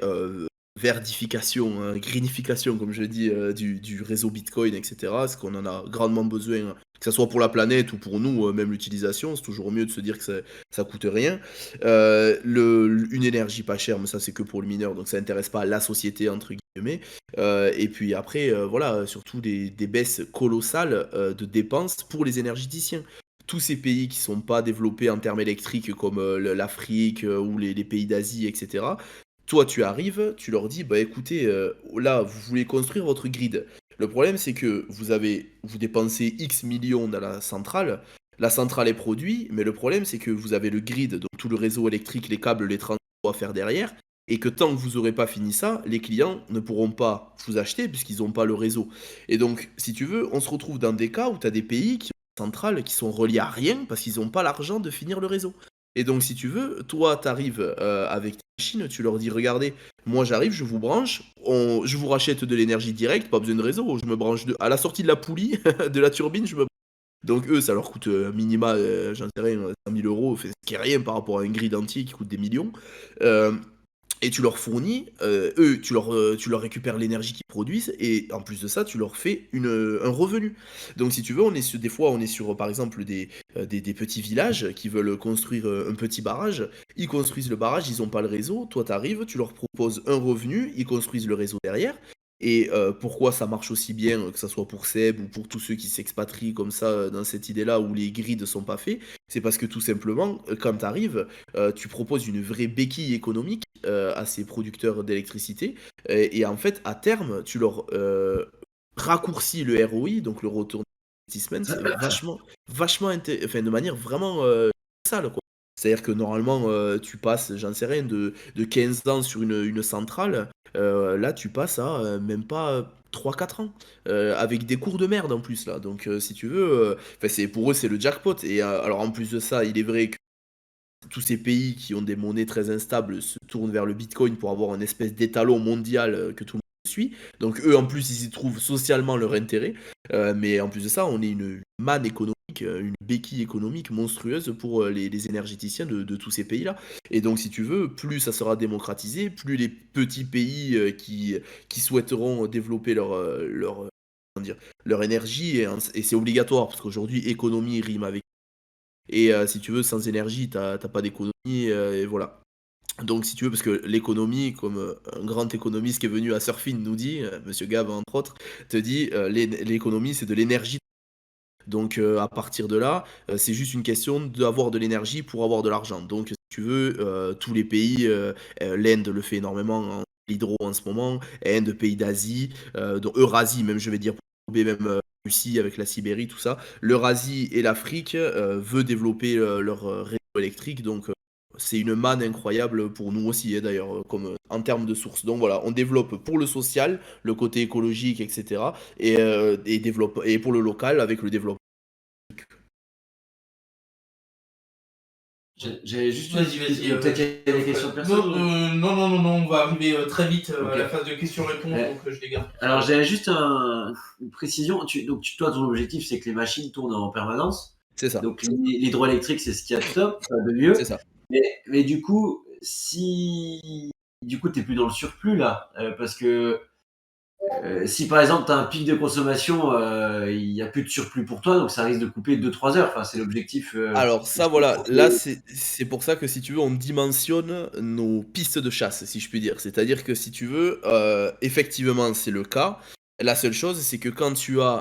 Verdification, hein, greenification, comme je dis, du réseau Bitcoin, etc. Parce qu'on en a grandement besoin, hein, que ce soit pour la planète ou pour nous, même l'utilisation. C'est toujours mieux de se dire que ça coûte rien. Une énergie pas chère, mais ça c'est que pour le mineur, donc ça intéresse pas la société, entre guillemets. Et puis après, voilà, surtout des baisses colossales de dépenses pour les énergéticiens. Tous ces pays qui sont pas développés en termes électriques comme l'Afrique ou les pays d'Asie, etc. Toi, tu arrives, tu leur dis, bah écoutez, là, vous voulez construire votre grid. Le problème, c'est que vous dépensez X millions dans la centrale est produite, mais le problème, c'est que vous avez le grid, donc tout le réseau électrique, les câbles, les transports à faire derrière, et que tant que vous n'aurez pas fini ça, les clients ne pourront pas vous acheter puisqu'ils n'ont pas le réseau. Et donc, si tu veux, on se retrouve dans des cas où tu as des pays qui ont des centrales qui sont reliés à rien parce qu'ils n'ont pas l'argent de finir le réseau. Et donc, si tu veux, toi, tu arrives avec ta machine, tu leur dis, regardez, moi j'arrive, je vous branche, je vous rachète de l'énergie directe, pas besoin de réseau, je me branche à la sortie de la poulie, de la turbine, je me. Donc eux, ça leur coûte minima, j'en sais rien, 100 000 euros, ce qui est rien par rapport à un grid entier qui coûte des millions. Euh, et tu leur fournis, eux, tu leur récupères l'énergie qu'ils produisent, et en plus de ça, tu leur fais un revenu. Donc si tu veux, des fois, on est sur, par exemple, des petits villages qui veulent construire un petit barrage. Ils construisent le barrage, ils n'ont pas le réseau. Toi, tu arrives, tu leur proposes un revenu, ils construisent le réseau derrière. Et pourquoi ça marche aussi bien, que ça soit pour Seb ou pour tous ceux qui s'expatrient comme ça dans cette idée-là où les grids ne sont pas faits, c'est parce que tout simplement, quand tu arrives, tu proposes une vraie béquille économique à ces producteurs d'électricité. Et en fait, à terme, tu leur raccourcis le ROI, donc le retour d'investissement, enfin, de manière vraiment sale, quoi. C'est-à-dire que normalement, tu passes, j'en sais rien, de 15 ans sur une centrale. Là, tu passes à même pas 3-4 ans. Avec des cours de merde en plus, là. Donc, si tu veux, pour eux, c'est le jackpot. Et alors, en plus de ça, il est vrai que tous ces pays qui ont des monnaies très instables se tournent vers le Bitcoin pour avoir une espèce d'étalon mondial que tout le monde suis. Donc eux, en plus, ils y trouvent socialement leur intérêt. Mais en plus de ça, on est une manne économique, une béquille économique monstrueuse pour les énergéticiens de tous ces pays-là. Et donc, si tu veux, plus ça sera démocratisé, plus les petits pays qui souhaiteront développer comment dire, leur énergie, et c'est obligatoire, parce qu'aujourd'hui, économie rime avec. Et si tu veux, sans énergie, t'as pas d'économie, et voilà. Donc, si tu veux, parce que l'économie, comme un grand économiste qui est venu à Surfing nous dit, Monsieur Gab entre autres, te dit, l'économie c'est de l'énergie. Donc à partir de là, c'est juste une question d'avoir de l'énergie pour avoir de l'argent. Donc si tu veux, tous les pays, l'Inde le fait énormément en l'hydro en ce moment, Inde, pays d'Asie, donc Eurasie même je vais dire, pour englober même Russie avec la Sibérie, tout ça. L'Eurasie et l'Afrique veut développer leur réseau électrique, donc c'est une manne incroyable pour nous aussi, hein, d'ailleurs, comme en termes de sources. Donc voilà, on développe pour le social, le côté écologique, etc. Et pour le local avec le développement. J'avais juste Vas-y. peut-être qu'il y a des questions de personnes. Non, on va arriver très vite à Ok. la phase de questions-réponses, Ouais. donc je les garde. Alors j'avais juste une précision. Toi, ton objectif, c'est que les machines tournent en permanence. C'est ça, Donc l'hydroélectrique, c'est ce qu'il y a de top, de mieux. c'est ça. Mais du coup, t'es plus dans le surplus là, parce que si par exemple tu as un pic de consommation, il n'y a plus de surplus pour toi, donc ça risque de couper 2-3 heures. Enfin, c'est l'objectif. Alors ça voilà, là c'est pour ça que si tu veux on dimensionne nos pistes de chasse, si je puis dire. C'est-à-dire que si tu veux, effectivement c'est le cas. La seule chose c'est que quand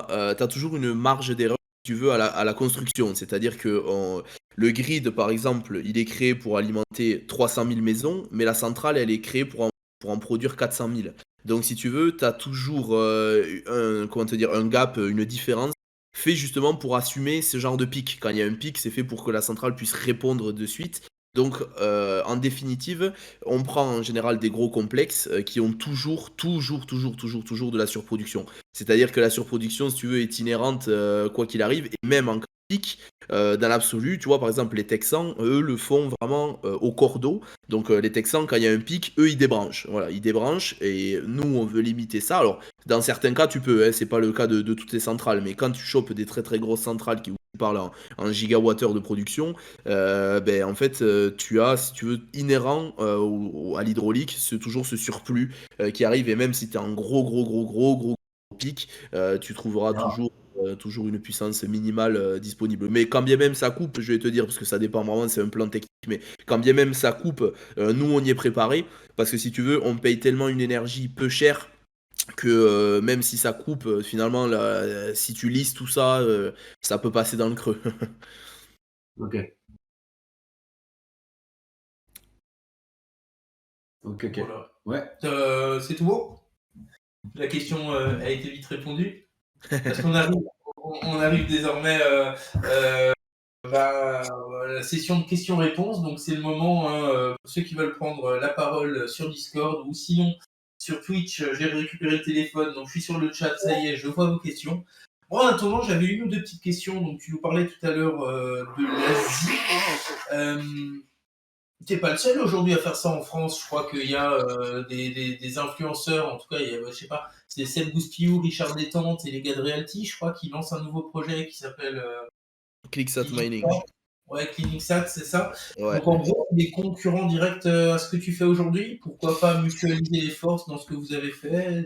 t'as toujours une marge d'erreur, si tu veux, à la construction. C'est-à-dire que le grid par exemple, il est créé pour alimenter 300 000 maisons, mais la centrale elle est créée pour en produire 400 000. Donc si tu veux, t'as toujours un gap, une différence fait justement pour assumer ce genre de pic. Quand il y a un pic, c'est fait pour que la centrale puisse répondre de suite. Donc, en définitive, on prend en général des gros complexes qui ont toujours de la surproduction. C'est-à-dire que la surproduction, si tu veux, est inhérente quoi qu'il arrive, et même en pic, dans l'absolu, tu vois, par exemple, les Texans, eux, le font vraiment au cordeau. Donc, les Texans, quand il y a un pic, eux, ils débranchent. Voilà, ils débranchent, et nous, on veut limiter ça. Alors, dans certains cas, tu peux, hein, c'est pas le cas de toutes les centrales, mais quand tu chopes des très très grosses centrales qui parlent en gigawattheures de production, en fait, tu as, si tu veux, inhérent à l'hydraulique, c'est toujours ce surplus qui arrive, et même si tu es en gros pic, tu trouveras toujours une puissance minimale disponible. Mais quand bien même ça coupe, je vais te dire, parce que ça dépend vraiment, c'est un plan technique, mais quand bien même ça coupe, nous on y est préparé, parce que si tu veux, on paye tellement une énergie peu chère que même si ça coupe, finalement, si tu lisses tout ça, ça peut passer dans le creux. Ok. Voilà. Ouais. C'est tout bon? La question a été vite répondue. Parce qu'on arrive désormais à la session de questions-réponses. Donc c'est le moment, hein, pour ceux qui veulent prendre la parole sur Discord, ou sinon sur Twitch, j'ai récupéré le téléphone, donc je suis sur le chat, ça y est, je vois vos questions. Moi, en attendant, j'avais une ou deux petites questions. Donc tu nous parlais tout à l'heure de l'Asie. T'es pas le seul aujourd'hui à faire ça en France. Je crois qu'il y a des influenceurs, en tout cas, il y a, je sais pas, c'est Seb Gouspiou, Richard Détente et les gars de Realty, je crois, qui lancent un nouveau projet qui s'appelle ClickSat Mining. Ouais, ClickSat, c'est ça. Ouais. Donc en gros, des concurrents directs à ce que tu fais aujourd'hui. Pourquoi pas mutualiser les forces dans ce que vous avez fait?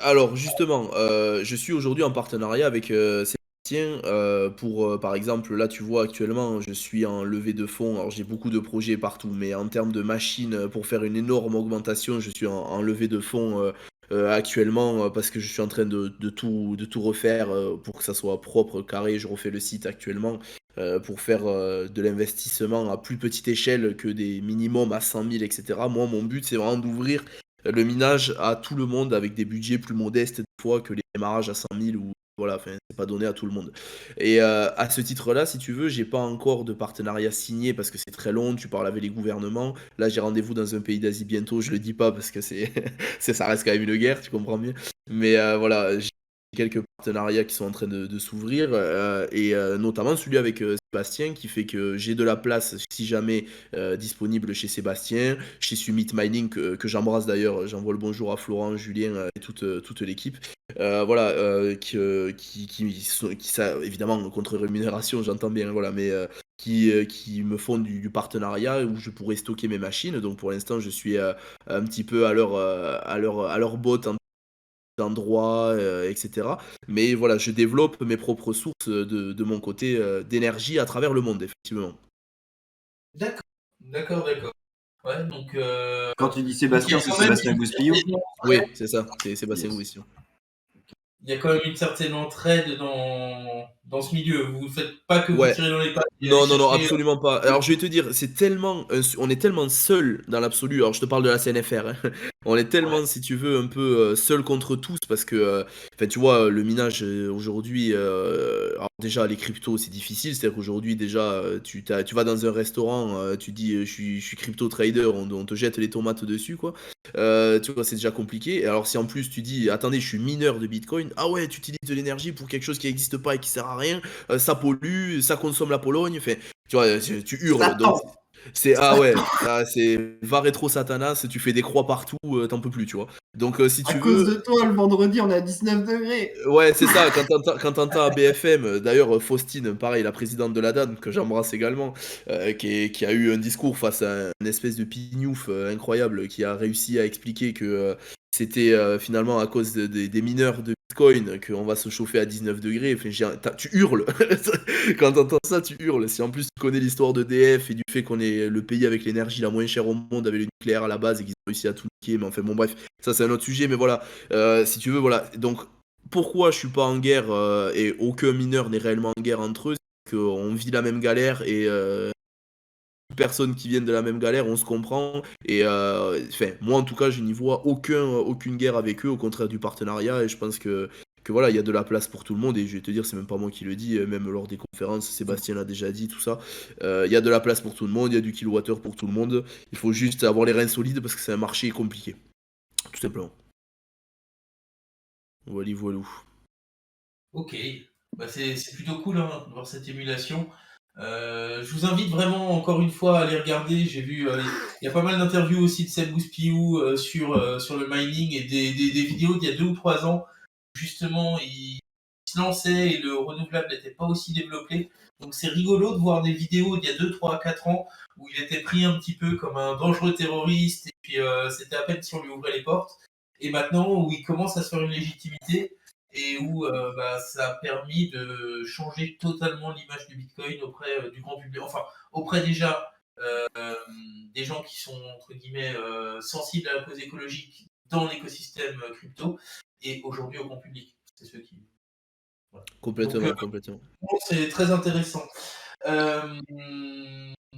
Alors justement, je suis aujourd'hui en partenariat avec Sébastien pour, par exemple, là tu vois actuellement, je suis en levée de fonds. Alors j'ai beaucoup de projets partout, mais en termes de machines pour faire une énorme augmentation, je suis en levée de fonds actuellement parce que je suis en train de tout refaire pour que ça soit propre, carré. Je refais le site actuellement pour faire de l'investissement à plus petite échelle que des minimums à 100 000, etc. Moi, mon but, c'est vraiment d'ouvrir le minage à tout le monde avec des budgets plus modestes des fois que les démarrages à 100 000, ou voilà, enfin c'est pas donné à tout le monde. Et à ce titre-là, si tu veux, j'ai pas encore de partenariat signé parce que c'est très long, tu parles avec les gouvernements. Là, j'ai rendez-vous dans un pays d'Asie bientôt, je le dis pas parce que ça reste quand même une guerre, tu comprends mieux. Mais voilà, j'ai quelques partenariats qui sont en train de s'ouvrir, et notamment celui avec Sébastien, qui fait que j'ai de la place, si jamais, disponible chez Sébastien, chez Summit Mining, que j'embrasse d'ailleurs, j'envoie le bonjour à Florent, Julien, et toute l'équipe. Voilà, ça, évidemment, contre rémunération, j'entends bien, voilà, mais qui me font du partenariat où je pourrais stocker mes machines. Donc pour l'instant, je suis un petit peu à leur botte en d'endroits, etc. Mais voilà, je développe mes propres sources de mon côté d'énergie à travers le monde, effectivement. D'accord, d'accord, d'accord. Ouais, donc Quand tu dis il y Sébastien, a c'est quand même Sébastien une Gouspillou. certaine Oui, entraide, c'est ça, c'est Sébastien Yes. Gouissian. il y a quand même une certaine entraide dans ce milieu. Vous ne faites pas que vous Ouais. tirez dans les pattes et aller Non, non, non, chercher. absolument pas. Alors je vais te dire, c'est tellement, on est tellement seul dans l'absolu. Alors je te parle de la CNFR, hein. On est tellement, si tu veux, un peu seul contre tous parce que, enfin, tu vois, le minage aujourd'hui, alors déjà les cryptos c'est difficile. C'est-à-dire qu'aujourd'hui déjà, tu vas dans un restaurant, tu dis, je suis crypto trader, on te jette les tomates dessus, quoi. Tu vois, c'est déjà compliqué. Et alors si en plus tu dis, attendez, je suis mineur de Bitcoin, ah ouais, tu utilises de l'énergie pour quelque chose qui n'existe pas et qui sert à rien. Ça pollue, ça consomme la Pologne, enfin, tu vois, tu hurles. Donc, Satan. ah ouais, c'est va rétro Satanas, tu fais des croix partout, t'en peux plus, tu vois. Donc, si À tu cause veux, de toi, le vendredi, on est à 19 degrés. ouais, c'est ça, quand t'entends à BFM, d'ailleurs, Faustine, pareil, la présidente de la DAN, que j'embrasse également, qui a eu un discours face à une espèce de pignouf incroyable, qui a réussi à expliquer que c'était finalement à cause des mineurs de Bitcoin qu'on va se chauffer à 19 degrés. Enfin, tu hurles. Quand t'entends ça, tu hurles. Si en plus tu connais l'histoire d'EDF et du fait qu'on est le pays avec l'énergie la moins chère au monde, avec le nucléaire à la base et qu'ils ont réussi à tout niquer, mais enfin bon, bref, ça c'est un autre sujet, mais voilà. Si tu veux, voilà. Donc, pourquoi je suis pas en guerre et aucun mineur n'est réellement en guerre entre eux, c'est qu'on vit la même galère et personnes qui viennent de la même galère, on se comprend. Et enfin, moi en tout cas, je n'y vois aucune guerre avec eux, au contraire du partenariat. Et je pense que voilà, il y a de la place pour tout le monde. Et je vais te dire, c'est même pas moi qui le dis, même lors des conférences, Sébastien l'a déjà dit, tout ça. Il y a de la place pour tout le monde, il y a du kilowattheure pour tout le monde. Il faut juste avoir les reins solides parce que c'est un marché compliqué, tout simplement. Voilà, voilà. Ok, bah, c'est plutôt cool hein, de voir cette émulation. Je vous invite vraiment encore une fois à aller regarder. J'ai vu, il y a pas mal d'interviews aussi de Seb Gouspillou sur le mining et des vidéos d'il y a 2 ou 3 ans. Justement, il se lançait et le renouvelable n'était pas aussi développé. Donc c'est rigolo de voir des vidéos d'il y a 2, 3, 4 ans où il était pris un petit peu comme un dangereux terroriste et puis c'était à peine si on lui ouvrait les portes. Et maintenant où il commence à se faire une légitimité et où bah, ça a permis de changer totalement l'image du Bitcoin auprès du grand public. Enfin, auprès déjà des gens qui sont entre guillemets sensibles à la cause écologique dans l'écosystème crypto et aujourd'hui au grand public. C'est ceux qui. Voilà. Complètement, Donc, complètement. c'est très intéressant.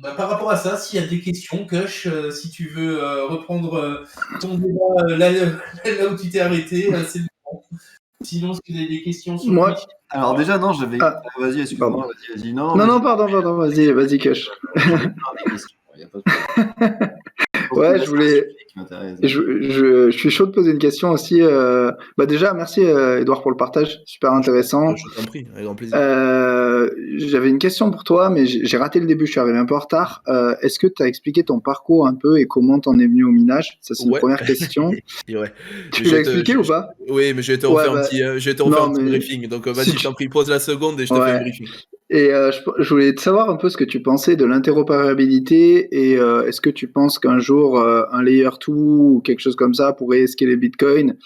Bah, par rapport à ça, s'il y a des questions, Kush, si tu veux reprendre ton débat là où tu t'es arrêté, c'est le moment. Sinon, si vous avez des questions sur Moi, Twitch. Alors déjà, non, j'avais... Ah, Vas-y, excuse-moi, pardon. vas-y. Non, vas-y. pardon, vas-y, Kush. J'en ai plein des questions, y a pas de problème. Ouais, je voulais. Qui m'intéresse. Je suis chaud de poser une question aussi. Bah déjà, merci Edouard pour le partage, super intéressant. Je t'en prie, avec grand plaisir. J'avais une question pour toi, mais j'ai raté le début, je suis arrivé un peu en retard. Est-ce que tu as expliqué ton parcours un peu et comment t'en es venu au minage? Ça, c'est une Ouais. première question. Et ouais. Tu l'as expliqué ou pas? Oui, mais je vais te Ouais, refaire bah, un petit mais briefing. Donc vas-y, si je tu- t'en prie, pose la seconde et je te fais un Ouais. briefing. Et je voulais te savoir un peu ce que tu pensais de l'interopérabilité et est-ce que tu penses qu'un jour un layer 2 ou quelque chose comme ça pourrait scaler Bitcoin?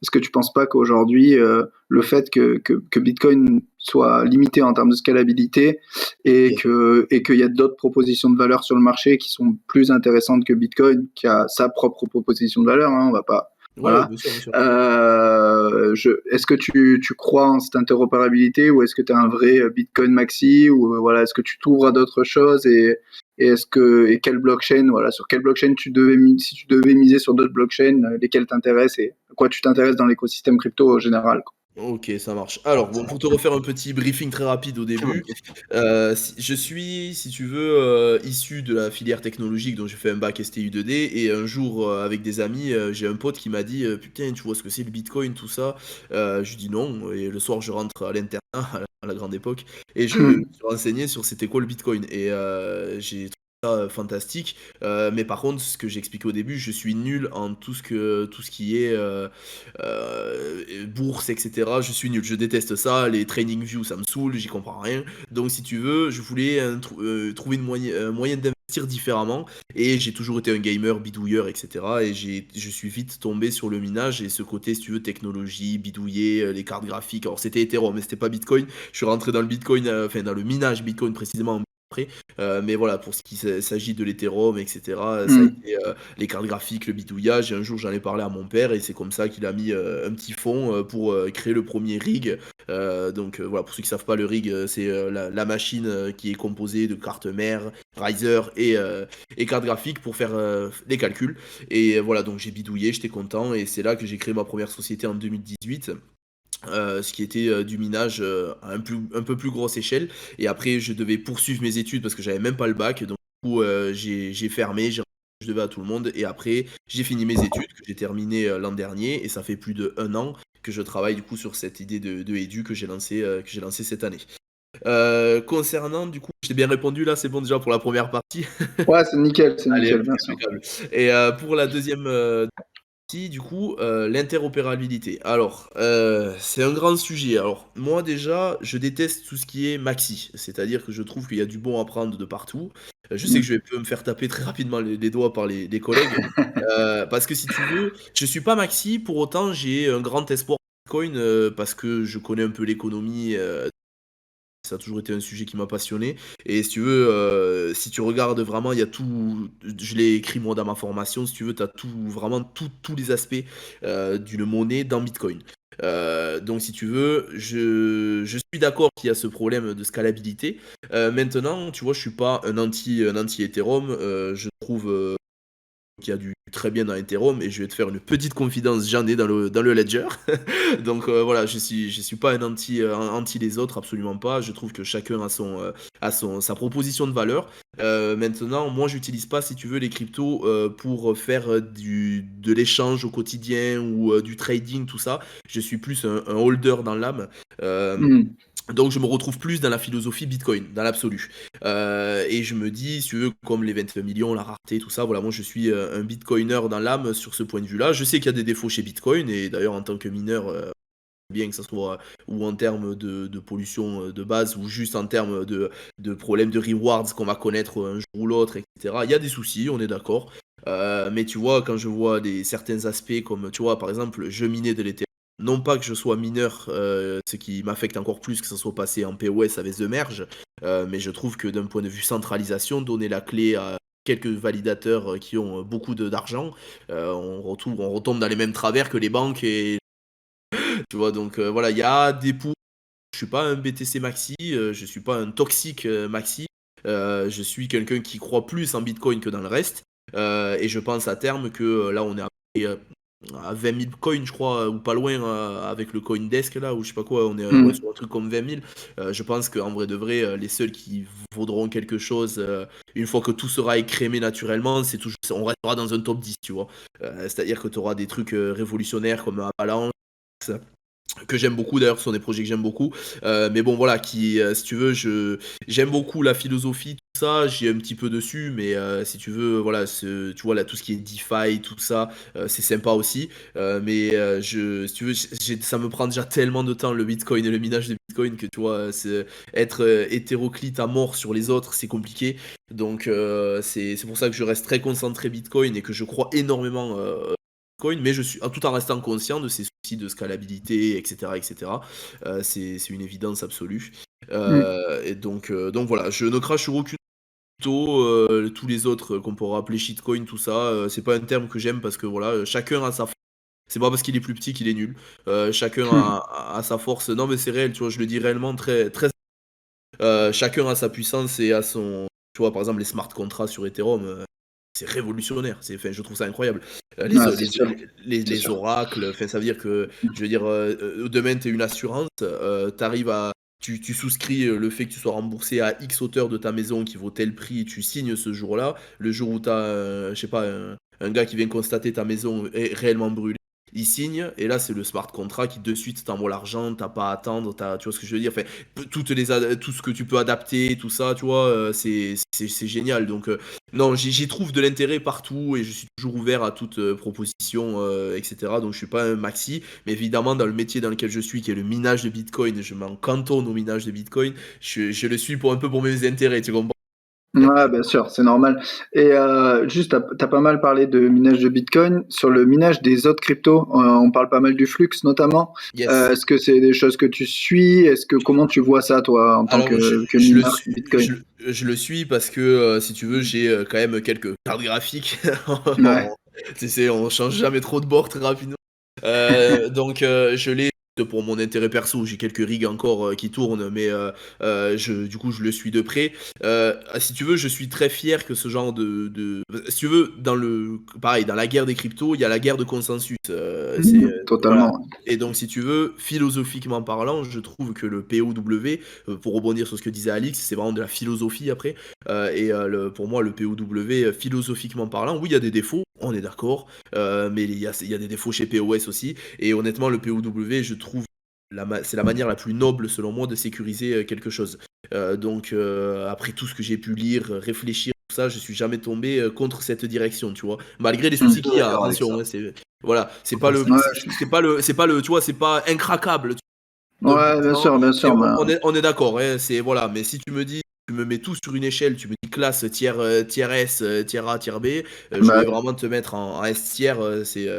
Est-ce que tu penses pas qu'aujourd'hui le fait que Bitcoin soit limité en termes de scalabilité et qu'il y a d'autres propositions de valeur sur le marché qui sont plus intéressantes que Bitcoin, qui a sa propre proposition de valeur, hein, on va pas. Ouais, Voilà. bien sûr, bien sûr. Est-ce que tu crois en cette interopérabilité ou est-ce que tu as un vrai Bitcoin maxi ou voilà, est-ce que tu t'ouvres à d'autres choses et quelle blockchain, voilà, sur quelle blockchain si tu devais miser sur d'autres blockchains, lesquelles t'intéressent et à quoi tu t'intéresses dans l'écosystème crypto en général, quoi. OK, ça marche. Alors, bon, pour te refaire un petit briefing très rapide au Très bonne début, question. je suis, si tu veux, issu de la filière technologique, donc j'ai fait un bac STU 2D et un jour, avec des amis, j'ai un pote qui m'a dit: «Putain, tu vois ce que c'est le bitcoin, tout ça?» Je lui dis: «Non» et le soir, je rentre à l'internat à la grande époque et je me suis renseigné sur c'était quoi le bitcoin et j'ai trouvé ça, fantastique, mais par contre, ce que j'expliquais au début, je suis nul en tout ce qui est, bourse, etc. Je suis nul, je déteste ça. Les trading views, ça me saoule, j'y comprends rien. Donc, si tu veux, je voulais trouver un moyen d'investir différemment. Et j'ai toujours été un gamer, bidouilleur, etc. Et je suis vite tombé sur le minage et ce côté, si tu veux, technologie, bidouiller, les cartes graphiques. Alors, c'était Ethereum, mais c'était pas Bitcoin. Je suis rentré dans le Bitcoin, enfin, dans le minage Bitcoin précisément après. Mais voilà, pour ce qui s'agit de l'Ethereum, etc., ça a été les cartes graphiques, le bidouillage. Et un jour, j'en ai parlé à mon père et c'est comme ça qu'il a mis un petit fonds pour créer le premier rig. Donc voilà, pour ceux qui savent pas, le rig, c'est la machine qui est composée de cartes mères, riser et cartes graphiques pour faire les calculs. Et voilà, donc j'ai bidouillé, j'étais content et c'est là que j'ai créé ma première société en 2018. Ce qui était du minage à un peu plus grosse échelle. Et après, je devais poursuivre mes études parce que j'avais même pas le bac. Donc, du coup, j'ai fermé, j'ai rendu ce que je devais à tout le monde. Et après, j'ai fini mes études que j'ai terminées l'an dernier. Et ça fait plus de 1 an que je travaille du coup sur cette idée de Edu que j'ai lancé cette année. Concernant, du coup, j'ai bien répondu là, c'est bon déjà pour la première partie. Ouais, c'est Allez, hop, nickel, bien sûr. impeccable. Et pour la deuxième si, du coup, l'interopérabilité. Alors, c'est un grand sujet. Alors, moi déjà, je déteste tout ce qui est maxi. C'est-à-dire que je trouve qu'il y a du bon à prendre de partout. Je sais que je peux me faire taper très rapidement les doigts par les collègues. Parce que si tu veux, je suis pas maxi, pour autant j'ai un grand espoir en Bitcoin parce que je connais un peu l'économie. Ça a toujours été un sujet qui m'a passionné. Et si tu veux, si tu regardes vraiment, il y a tout. Je l'ai écrit moi dans ma formation. Si tu veux, tu as vraiment tous les aspects d'une monnaie dans Bitcoin. Donc, si tu veux, je suis d'accord qu'il y a ce problème de scalabilité. Maintenant, tu vois, je suis pas un anti Ethereum. Je trouve qui a du très bien dans Ethereum et je vais te faire une petite confidence, j'en ai dans le Ledger. Donc voilà, je suis pas anti les autres, absolument pas. Je trouve que chacun a sa proposition de valeur. Maintenant, moi j'utilise pas, si tu veux, les cryptos pour faire de l'échange au quotidien ou du trading, tout ça. Je suis plus un holder dans l'âme. Euh, Hmm. donc je me retrouve plus dans la philosophie Bitcoin, dans l'absolu. Et je me dis, si tu veux, comme les 21 millions, la rareté, tout ça, voilà, moi je suis un Bitcoiner dans l'âme sur ce point de vue-là. Je sais qu'il y a des défauts chez Bitcoin, et d'ailleurs en tant que mineur, bien que ça soit ou en termes de pollution de base, ou juste en termes de problèmes de rewards qu'on va connaître un jour ou l'autre, etc. Il y a des soucis, on est d'accord. Mais tu vois, quand je vois certains aspects comme, tu vois, par exemple, je minais de l'Ethereum, non pas que je sois mineur, ce qui m'affecte encore plus que ça soit passé en POS avec The Merge, mais je trouve que d'un point de vue centralisation, donner la clé à quelques validateurs qui ont beaucoup d'argent, on retombe dans les mêmes travers que les banques et tu vois, donc voilà, il y a des pour. Je suis pas un BTC maxi, je suis pas un toxique maxi. Je suis quelqu'un qui croit plus en Bitcoin que dans le reste. Et je pense à terme que là, on est à 20 000 coins, je crois, ou pas loin avec le Coindesk, là, ou je sais pas quoi, on est ouais, Hmm. sur un truc comme 20 000. Je pense qu'en vrai de vrai, les seuls qui vaudront quelque chose, une fois que tout sera écrémé naturellement, on restera dans un top 10, tu vois. C'est-à-dire que tu auras des trucs révolutionnaires comme Avalanche, que j'aime beaucoup d'ailleurs, ce sont des projets que j'aime beaucoup. Mais bon, voilà, si tu veux, j'aime beaucoup la philosophie, tout ça, j'ai un petit peu dessus, mais si tu veux, voilà, tu vois, là, tout ce qui est DeFi, tout ça, c'est sympa aussi. Mais si tu veux, ça me prend déjà tellement de temps, le Bitcoin et le minage de Bitcoin, que tu vois, être hétéroclite à mort sur les autres, c'est compliqué. Donc, c'est pour ça que je reste très concentré Bitcoin et que je crois énormément Bitcoin, mais je suis tout en restant conscient de ces soucis de scalabilité, etc., etc. C'est une évidence absolue. Hmm. Et donc voilà, je ne crache sur aucune crypto, tous les autres qu'on pourra appeler shitcoin, tout ça, c'est pas un terme que j'aime parce que voilà, chacun a sa force. C'est pas parce qu'il est plus petit qu'il est nul. Chacun Hmm. a sa force. Non, mais c'est réel, tu vois, je le dis réellement très, très. Chacun a sa puissance et a son. Tu vois, par exemple, les smart contracts sur Ethereum. c'est révolutionnaire. Enfin, je trouve ça incroyable. Ouais, c'est sûr. C'est Les sûr. oracles, enfin, ça veut dire que, je veux dire, demain, tu es une assurance, tu souscris le fait que tu sois remboursé à X hauteur de ta maison qui vaut tel prix, tu signes ce jour-là. Le jour où tu as, je sais pas, un gars qui vient constater ta maison est réellement brûlée, il signe, et là, c'est le smart contract qui de suite t'envoie l'argent, t'as pas à attendre, tu vois ce que je veux dire? Enfin, tout ce que tu peux adapter, tout ça, tu vois, c'est génial. Donc, non, j'y trouve de l'intérêt partout et je suis toujours ouvert à toute proposition, etc. Donc, je suis pas un maxi, mais évidemment, dans le métier dans lequel je suis, qui est le minage de Bitcoin, je m'en cantonne au minage de Bitcoin, je le suis un peu pour mes intérêts, tu comprends? Ouais, bien sûr, c'est normal. Et juste, t'as pas mal parlé de minage de Bitcoin. Sur le minage des autres cryptos, on parle pas mal du flux notamment. Yes. Est-ce que c'est des choses que tu suis? Comment tu vois ça, toi, en tant Alors, que mineur Bitcoin? je le suis parce que, si tu veux, j'ai quand même quelques cartes graphiques. Ouais. On change jamais trop de bord très rapidement. Donc, je l'ai pour mon intérêt perso. J'ai quelques rigs encore qui tournent, mais du coup, je le suis de près. Si tu veux, je suis très fier que ce genre si tu veux, pareil, dans la guerre des cryptos, il y a la guerre de consensus. Voilà. Totalement. Et donc, si tu veux, philosophiquement parlant, je trouve que le POW, pour rebondir sur ce que disait Alix, c'est vraiment de la philosophie après. Pour moi, le POW, philosophiquement parlant, oui, il y a des défauts, on est d'accord, mais il y a des défauts chez POS aussi. Et honnêtement, le POW, je trouve, c'est la manière la plus noble, selon moi, de sécuriser quelque chose. Après tout ce que j'ai pu lire, réfléchir, tout ça, je suis jamais tombé contre cette direction, tu vois. Malgré les soucis Je suis qu'il y a, d'accord avec attention, ça. hein, voilà, Ouais, c'est pas le, tu vois, c'est pas incraquable. ouais, bien sûr. On est d'accord, hein, voilà. Mais si tu me dis, tu me mets tout sur une échelle, tu me dis classe tiers S, tiers A, tiers B, je Bah, vais vraiment te mettre en S tiers, c'est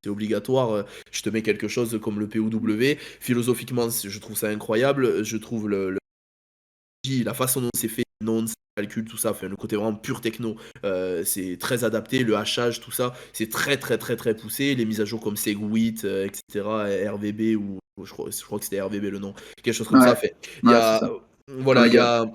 obligatoire. Je te mets quelque chose comme le POW. Philosophiquement, je trouve ça incroyable. Je trouve la façon dont c'est fait, non, calcul, tout ça, enfin, le côté vraiment pur techno, c'est très adapté. Le hachage, tout ça, c'est très très très très poussé. Les mises à jour comme Segwit, etc., RVB, ou je crois que c'était RVB le nom, quelque chose comme ça. ouais, Fait, il y ouais, c'est a, ça. voilà, il y Regarde. a,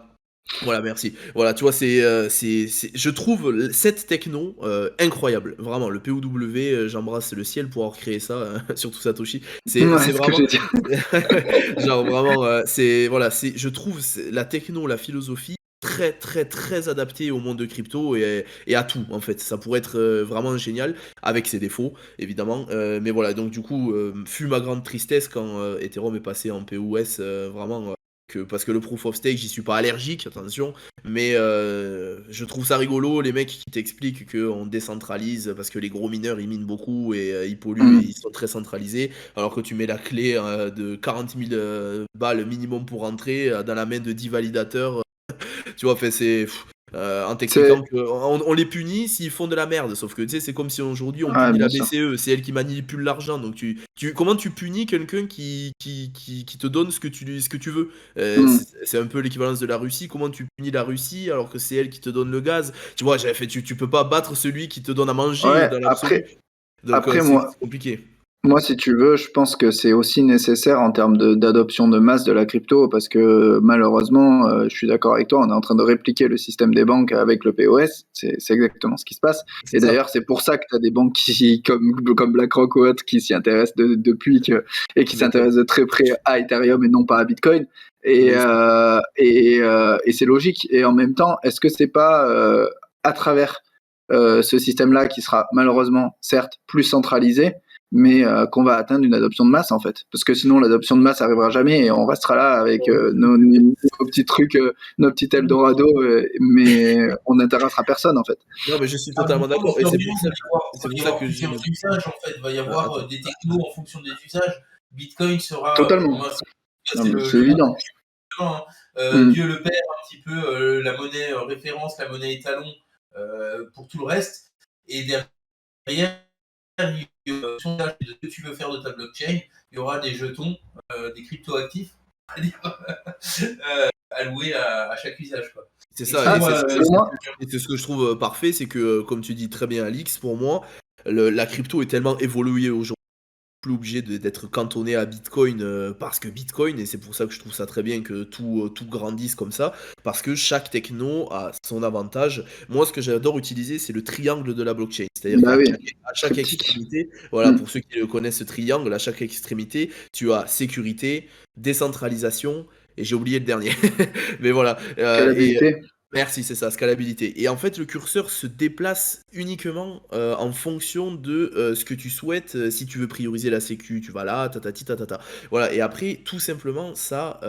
voilà, merci. Voilà, tu vois, je trouve cette techno incroyable. Vraiment, le POW, j'embrasse le ciel pour avoir créé ça, surtout Satoshi. Ouais, C'est ce que vraiment, j'ai dit. genre vraiment, je trouve la techno, la philosophie très très très adaptée au monde de crypto et à tout en fait. Ça pourrait être vraiment génial avec ses défauts évidemment. Mais voilà, donc du coup, fut ma grande tristesse quand Ethereum est passé en POS, vraiment. Parce que le proof of stake, j'y suis pas allergique, attention, mais je trouve ça rigolo, les mecs qui t'expliquent qu'on décentralise parce que les gros mineurs ils minent beaucoup et ils polluent et Mm. ils sont très centralisés, alors que tu mets la clé de 40 000 balles minimum pour entrer dans la main de 10 validateurs, tu vois, en C'est, t'expliquant on les punit s'ils font de la merde, sauf que tu sais, c'est comme si aujourd'hui on ouais, punit bien la sûr. BCE, c'est elle qui manipule l'argent, donc comment tu punis quelqu'un qui te donne ce que tu veux? Mm. C'est un peu l'équivalence de la Russie, comment tu punis la Russie alors que c'est elle qui te donne le gaz? Tu vois, tu peux pas battre celui qui te donne à manger Ouais, dans l'absolu, donc après, c'est moi, compliqué. Moi, si tu veux, je pense que c'est aussi nécessaire en termes d'adoption de masse de la crypto parce que malheureusement, je suis d'accord avec toi, on est en train de répliquer le système des banques avec le POS. C'est exactement ce qui se passe. C'est Et ça. d'ailleurs, c'est pour ça que tu as des banques comme BlackRock ou autres qui s'y intéressent et qui Tu m'étonnes. s'intéressent de très près à Ethereum et non pas à Bitcoin. Bien sûr. Et c'est logique. Et en même temps, est-ce que c'est pas à travers ce système-là qui sera malheureusement, certes, plus centralisé, mais qu'on va atteindre une adoption de masse en fait, parce que sinon l'adoption de masse arrivera jamais et on restera là avec nos petits trucs, nos petits Eldorado, mais on n'intéressera personne en fait. Non, mais je suis À mon totalement sens, d'accord, et il c'est va pour y ça avoir que je plusieurs dis. usages en fait. Il va y avoir Attends. des technos en fonction des usages. Bitcoin sera, Totalement. moi, Non, c'est mais c'est le monde évident. hein. Mm. Dieu le Père, un petit peu la monnaie référence, la monnaie étalon pour tout le reste. Et derrière, il y aura de ce que tu veux faire de ta blockchain. Il y aura des jetons, des crypto-actifs alloués à chaque usage. Quoi. C'est Et ça, sinon, Ah, pour moi, c'est ce que je trouve parfait, c'est que, comme tu dis très bien, Alix, pour moi, la crypto est tellement évoluée aujourd'hui. plus obligé d'être cantonné à Bitcoin parce que Bitcoin, et c'est pour ça que je trouve ça très bien que tout grandisse comme ça, parce que chaque techno a son avantage. Moi, ce que j'adore utiliser, c'est le triangle de la blockchain. C'est-à-dire Bah qu'à oui, à chaque triptyque. extrémité, voilà, Mm. pour ceux qui le connaissent, ce triangle, à chaque extrémité, tu as sécurité, décentralisation, et j'ai oublié le dernier. Mais voilà. Et Scalabilité. merci, c'est ça, scalabilité. Et en fait, le curseur se déplace uniquement en fonction de ce que tu souhaites. Si tu veux prioriser la sécu, tu vas là, tatati tatata. Voilà. Et après, tout simplement, ça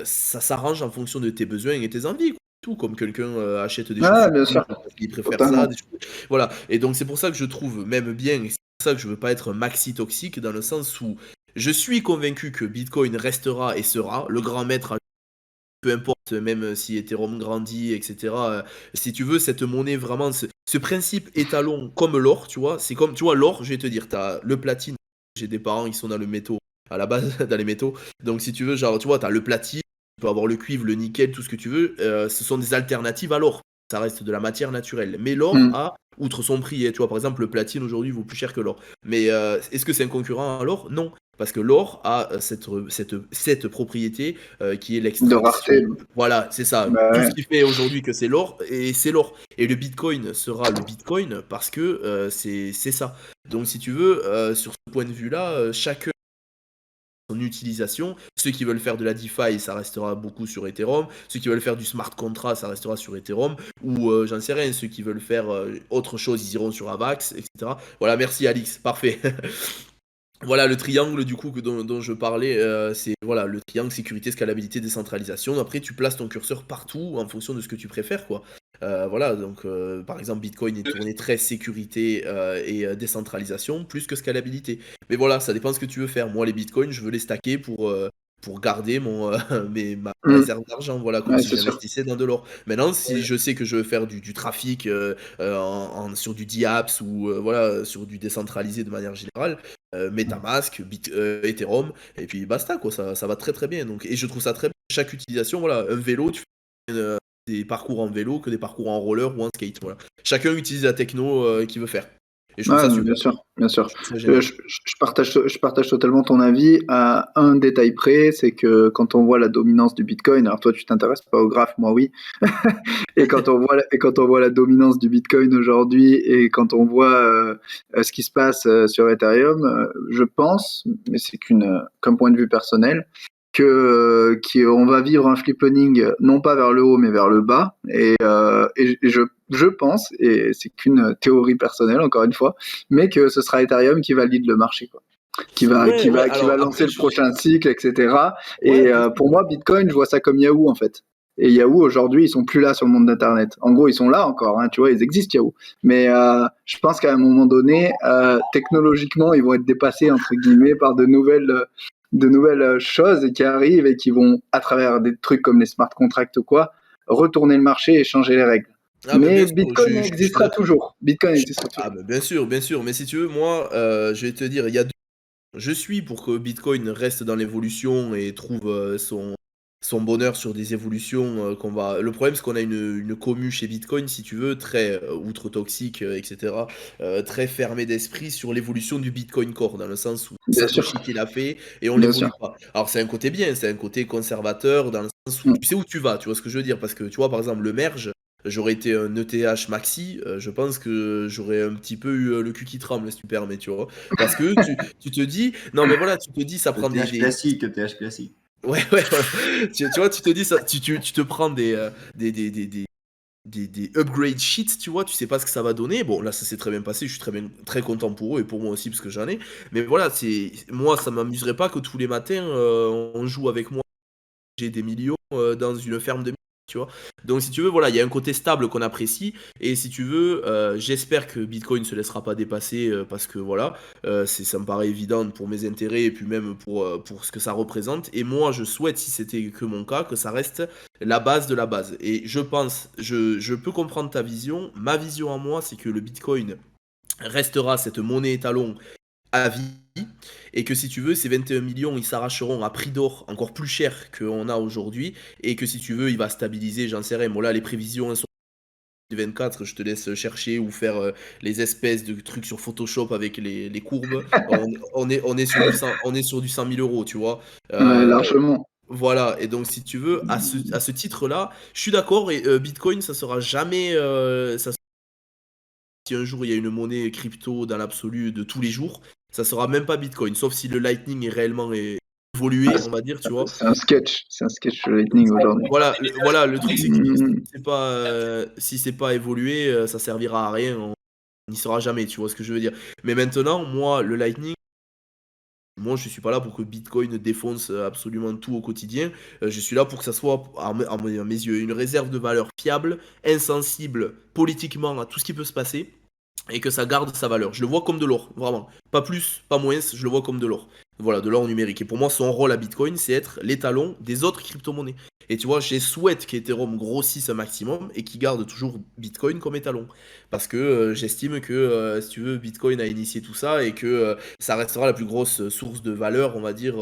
s'arrange en fonction de tes besoins et tes envies, quoi. Tout comme quelqu'un achète des Ah, chaussures bien sûr, parce qu'il préfère ça. totalement. Voilà. Et donc, c'est pour ça que je trouve même bien, et c'est pour ça que je veux pas être maxi toxique, dans le sens où je suis convaincu que Bitcoin restera et sera le grand maître, peu importe, même si Ethereum grandit, etc. Si tu veux, cette monnaie, vraiment, ce principe étalon comme l'or, tu vois, c'est comme, tu vois, l'or, je vais te dire, tu as le platine, j'ai des parents, ils sont dans le métaux, à la base, dans les métaux. Donc, si tu veux, genre, tu vois, tu as le platine, tu peux avoir le cuivre, le nickel, tout ce que tu veux. Ce sont des alternatives à l'or. Ça reste de la matière naturelle. Mais l'or Mm. a, outre son prix, tu vois, par exemple, le platine aujourd'hui vaut plus cher que l'or. Mais est-ce que c'est un concurrent à l'or? Non. Parce que l'or a cette propriété qui est De rareté. l'extraction. Voilà, c'est ça. Bah Tout ouais. ce qui fait aujourd'hui que c'est l'or, et c'est l'or. Et le Bitcoin sera le Bitcoin parce que c'est ça. Donc si tu veux, sur ce point de vue-là, chacun son utilisation. Ceux qui veulent faire de la DeFi, ça restera beaucoup sur Ethereum. Ceux qui veulent faire du smart contract, ça restera sur Ethereum. Ou j'en sais rien, ceux qui veulent faire autre chose, ils iront sur Avax, etc. Voilà, merci Alix, parfait. Voilà le triangle du coup dont je parlais, c'est voilà le triangle sécurité, scalabilité, décentralisation. Après tu places ton curseur partout en fonction de ce que tu préfères quoi. Voilà donc par exemple Bitcoin est tourné très sécurité et décentralisation plus que scalabilité. Mais voilà ça dépend ce que tu veux faire. Moi les Bitcoins je veux les stacker pour garder ma Mm. réserve d'argent, voilà, comme Ouais, si c'est sûr. j'investissais dans de l'or. Maintenant, si je sais que je veux faire du trafic sur du DApps ou voilà, sur du décentralisé de manière générale, MetaMask, Ethereum, et puis basta, quoi, ça va très très bien. Donc, et je trouve ça très bien. Chaque utilisation, voilà, un vélo, tu fais des parcours en vélo que des parcours en roller ou en skate. Voilà. Chacun utilise la techno qu'il veut faire. Et je trouve Ouais, ça mais super. bien sûr, bien sûr. Je trouve ça génial. Je partage totalement ton avis à un détail près, c'est que quand on voit la dominance du Bitcoin, alors toi tu t'intéresses pas au graphe, moi oui, et quand on voit la dominance du Bitcoin aujourd'hui et quand on voit ce qui se passe sur Ethereum, je pense, mais c'est qu'un point de vue personnel, qu'on va vivre un flippening non pas vers le haut mais vers le bas et je pense, et c'est qu'une théorie personnelle encore une fois, mais que ce sera Ethereum qui valide le marché, quoi. Ouais, ouais, Qui va alors lancer après, le prochain cycle, etc. ouais, Et possible. pour moi, Bitcoin, je vois ça comme Yahoo en fait. Et Yahoo aujourd'hui, ils sont plus là sur le monde d'Internet. En gros, ils sont là encore, hein, tu vois, ils existent Yahoo. Mais je pense qu'à un moment donné, technologiquement, ils vont être dépassés entre guillemets par de nouvelles choses qui arrivent et qui vont, à travers des trucs comme les smart contracts ou quoi, retourner le marché et changer les règles. Ah, mais Mais bien sûr, Bitcoin je suis existera d'accord. toujours. Bitcoin Je- existera Ah, toujours. bah, bien sûr, mais si tu veux, moi, je vais te dire, il y a deux. Je suis pour que Bitcoin reste dans l'évolution et trouve son bonheur sur des évolutions qu'on va. Le problème, c'est qu'on a une commu chez Bitcoin, si tu veux, très outre toxique, etc., très fermée d'esprit sur l'évolution du Bitcoin Core, dans le sens où Bien sûr, Satoshi qui l'a fait et on bien sûr. l'évolue pas. Alors, c'est un côté bien, c'est un côté conservateur, dans le sens où Mm. tu sais où tu vas, tu vois ce que je veux dire, parce que tu vois, par exemple, le merge. J'aurais été un ETH maxi, je pense que j'aurais un petit peu eu le cul qui tremble, si tu permets, tu vois. Parce que tu te dis, non mais voilà, tu te dis, ça prend ETH classique. ouais, ouais, voilà. Tu vois, tu te dis, ça, tu te prends des upgrade sheets, tu vois, tu sais pas ce que ça va donner. Bon, là, ça s'est très bien passé, je suis très content pour eux et pour moi aussi, parce que j'en ai. Mais voilà, moi, ça m'amuserait pas que tous les matins, on joue avec moi, j'ai des millions dans une ferme de millions, tu vois. Donc si tu veux, voilà, il y a un côté stable qu'on apprécie. Et si tu veux, j'espère que Bitcoin ne se laissera pas dépasser parce que voilà, ça me paraît évident pour mes intérêts et puis même pour ce que ça représente. Et moi, je souhaite, si c'était que mon cas, que ça reste la base de la base. Et je pense, je peux comprendre ta vision. Ma vision à moi, c'est que le Bitcoin restera cette monnaie étalon à vie, et que si tu veux, ces 21 millions, ils s'arracheront à prix d'or encore plus cher qu'on a aujourd'hui, et que si tu veux, il va stabiliser, j'en sais rien, bon là, les prévisions elles sont 2024, je te laisse chercher ou faire les espèces de trucs sur Photoshop avec les courbes. On est sur du 100 000 euros, tu vois. Ouais, largement. Voilà, et donc si tu veux, à ce titre-là, je suis d'accord, et Bitcoin, ça sera jamais, si un jour il y a une monnaie crypto dans l'absolu de tous les jours, ça sera même pas Bitcoin, sauf si le Lightning est réellement évolué, on va dire, tu vois. C'est un sketch le Lightning aujourd'hui. Voilà, le truc c'est que Mm. si c'est pas évolué, ça servira à rien, on n'y sera jamais, tu vois ce que je veux dire. Mais maintenant, moi, le Lightning, moi, je suis pas là pour que Bitcoin défonce absolument tout au quotidien. Je suis là pour que ça soit, à mes yeux, une réserve de valeur fiable, insensible politiquement à tout ce qui peut se passer, et que ça garde sa valeur. Je le vois comme de l'or, vraiment. Pas plus, pas moins, je le vois comme de l'or. Voilà, de l'or numérique. Et pour moi, son rôle à Bitcoin, c'est être l'étalon des autres crypto-monnaies. Et tu vois, j'ai souhaite qu'Ethereum grossisse un maximum et qu'il garde toujours Bitcoin comme étalon. Parce que j'estime que, si tu veux, Bitcoin a initié tout ça et que ça restera la plus grosse source de valeur, on va dire,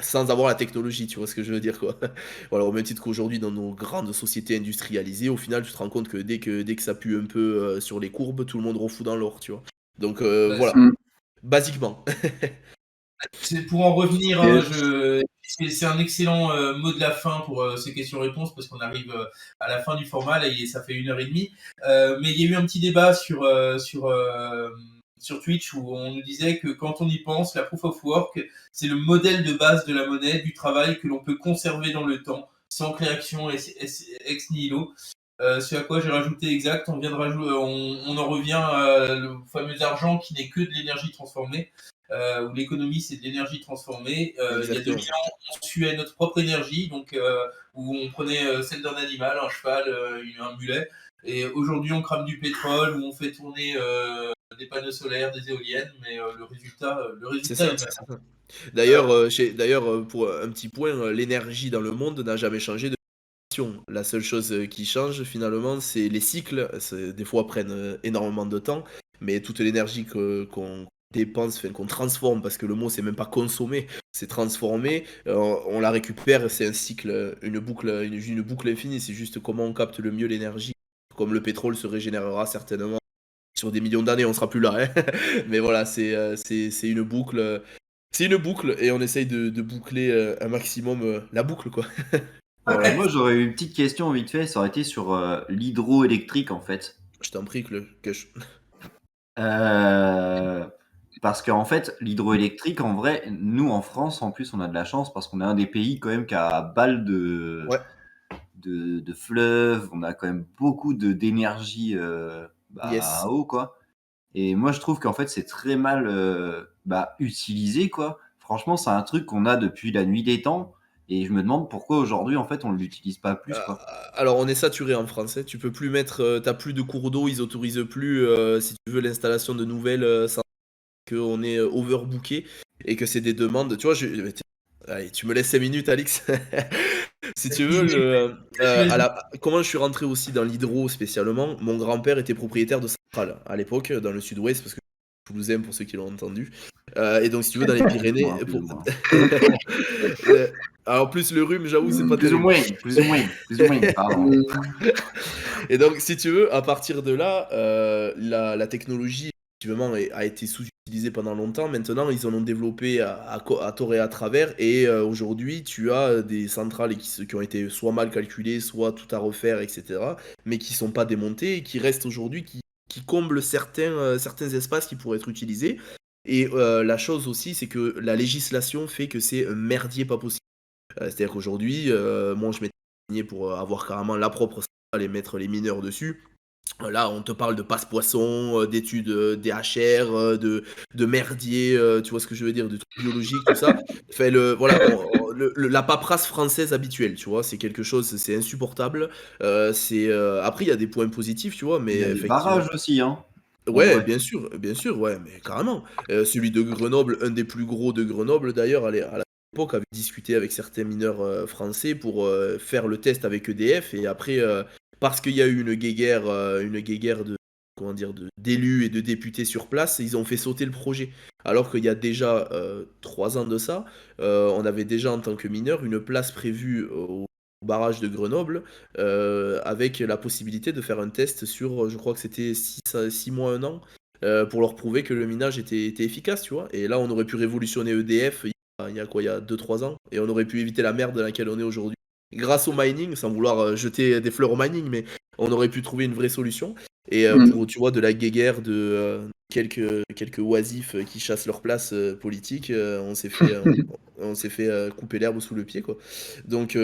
sans avoir la technologie, tu vois ce que je veux dire, quoi. Voilà, au même titre qu'aujourd'hui, dans nos grandes sociétés industrialisées, au final, tu te rends compte que dès que ça pue un peu sur les courbes, tout le monde refout dans l'or, tu vois. Donc Bah, voilà, Mm. basiquement. c'est pour en revenir, Et hein, c'est un excellent mot de la fin pour ces questions-réponses parce qu'on arrive à la fin du format là, et ça fait 1 heure et demie. Mais il y a eu un petit débat sur Twitch où on nous disait que quand on y pense, la proof of work, c'est le modèle de base de la monnaie, du travail que l'on peut conserver dans le temps, sans création ex nihilo. Ce à quoi j'ai rajouté exact, on vient de rajouter, on en revient à le fameux argent qui n'est que de l'énergie transformée, où l'économie c'est de l'énergie transformée. Il y a Exactement. 2000 ans, on suait notre propre énergie, donc où on prenait celle d'un animal, un cheval, un mulet, et aujourd'hui on crame du pétrole, où on fait tourner des panneaux solaires, des éoliennes, mais le C'est résultat ça, est c'est le ça. même. D'ailleurs, pour un petit point, l'énergie dans le monde n'a jamais changé de direction. La seule chose qui change finalement, c'est les cycles. Des fois prennent énormément de temps, mais toute l'énergie qu'on dépense, enfin, qu'on transforme, parce que le mot c'est même pas consommer, c'est transformer, on la récupère, c'est un cycle, une boucle infinie, c'est juste comment on capte le mieux l'énergie. Comme le pétrole se régénérera certainement sur des millions d'années, on sera plus là, hein. Mais voilà, c'est une boucle. C'est une boucle et on essaye de boucler un maximum la boucle, quoi. Voilà. Moi, j'aurais eu une petite question vite fait, ça aurait été sur l'hydroélectrique en fait. Je t'en prie que je... Euh, Parce qu'en fait, l'hydroélectrique, en vrai, nous en France, en plus, on a de la chance parce qu'on est un des pays quand même qui a balle Ouais, de fleuves, on a quand même beaucoup d'énergie yes. à eau, quoi. Et moi, je trouve qu'en fait, c'est très mal utilisé, quoi. Franchement, c'est un truc qu'on a depuis la nuit des temps. Et je me demande pourquoi aujourd'hui, en fait, on ne l'utilise pas plus, Euh, quoi. alors on est saturé en France, hein. Tu peux plus mettre, t'as plus de cours d'eau, ils autorisent plus, si tu veux, l'installation de nouvelles, sans qu'on est overbooké et que c'est des demandes. Tu vois, allez, tu me laisses 5 minutes, Alix. Si tu veux, Vas-y. comment je suis rentré aussi dans l'hydro spécialement, mon grand-père était propriétaire de centrale à l'époque, dans le sud-ouest, parce que je suis toulousain pour ceux qui l'ont entendu. Et donc, si tu veux, dans les Plus ou Pyrénées. moins, plus ou moins. Euh, alors, plus le rhume, j'avoue, c'est pas Plus ou terrible. moins, plus ou moins, plus ou moins, pardon. Et donc, si tu veux, à partir de là, la technologie, effectivement, a été sous-utilisée pendant longtemps. Maintenant, ils en ont développé à tort et à travers. Et aujourd'hui, tu as des centrales qui ont été soit mal calculées, soit tout à refaire, etc. Mais qui sont pas démontées et qui restent aujourd'hui, qui comblent certains espaces qui pourraient être utilisés. Et la chose aussi, c'est que la législation fait que c'est un merdier pas possible. C'est-à-dire qu'aujourd'hui, moi, je m'étais renseigné pour avoir carrément la propre salle et mettre les mineurs dessus. Là, on te parle de passe-poisson, d'études DHR, de merdier, tu vois ce que je veux dire, de trucs biologiques, tout ça. Enfin, voilà, la paperasse française habituelle, tu vois, c'est quelque chose, c'est insupportable. Après, il y a des points positifs, tu vois, Il mais y a des effectivement. barrages aussi, hein, en Ouais, vrai. bien sûr, ouais, mais carrément. Celui de Grenoble, un des plus gros de Grenoble d'ailleurs, à l'époque, avait discuté avec certains mineurs français pour faire le test avec EDF et après, parce qu'il y a eu une guéguerre de, comment dire, d'élus et de députés sur place, ils ont fait sauter le projet. Alors qu'il y a déjà 3 ans de ça, on avait déjà en tant que mineur une place prévue au barrage de Grenoble, avec la possibilité de faire un test sur, je crois que c'était 6 mois, 1 an, pour leur prouver que le minage était efficace, tu vois. Et là, on aurait pu révolutionner EDF il y a quoi, il y a 2-3 ans, et on aurait pu éviter la merde dans laquelle on est aujourd'hui. Grâce au mining, sans vouloir jeter des fleurs au mining, mais on aurait pu trouver une vraie solution. Et pour, tu vois, de la guéguerre de quelques oisifs qui chassent leur place politique, on s'est fait couper l'herbe sous le pied, quoi. Donc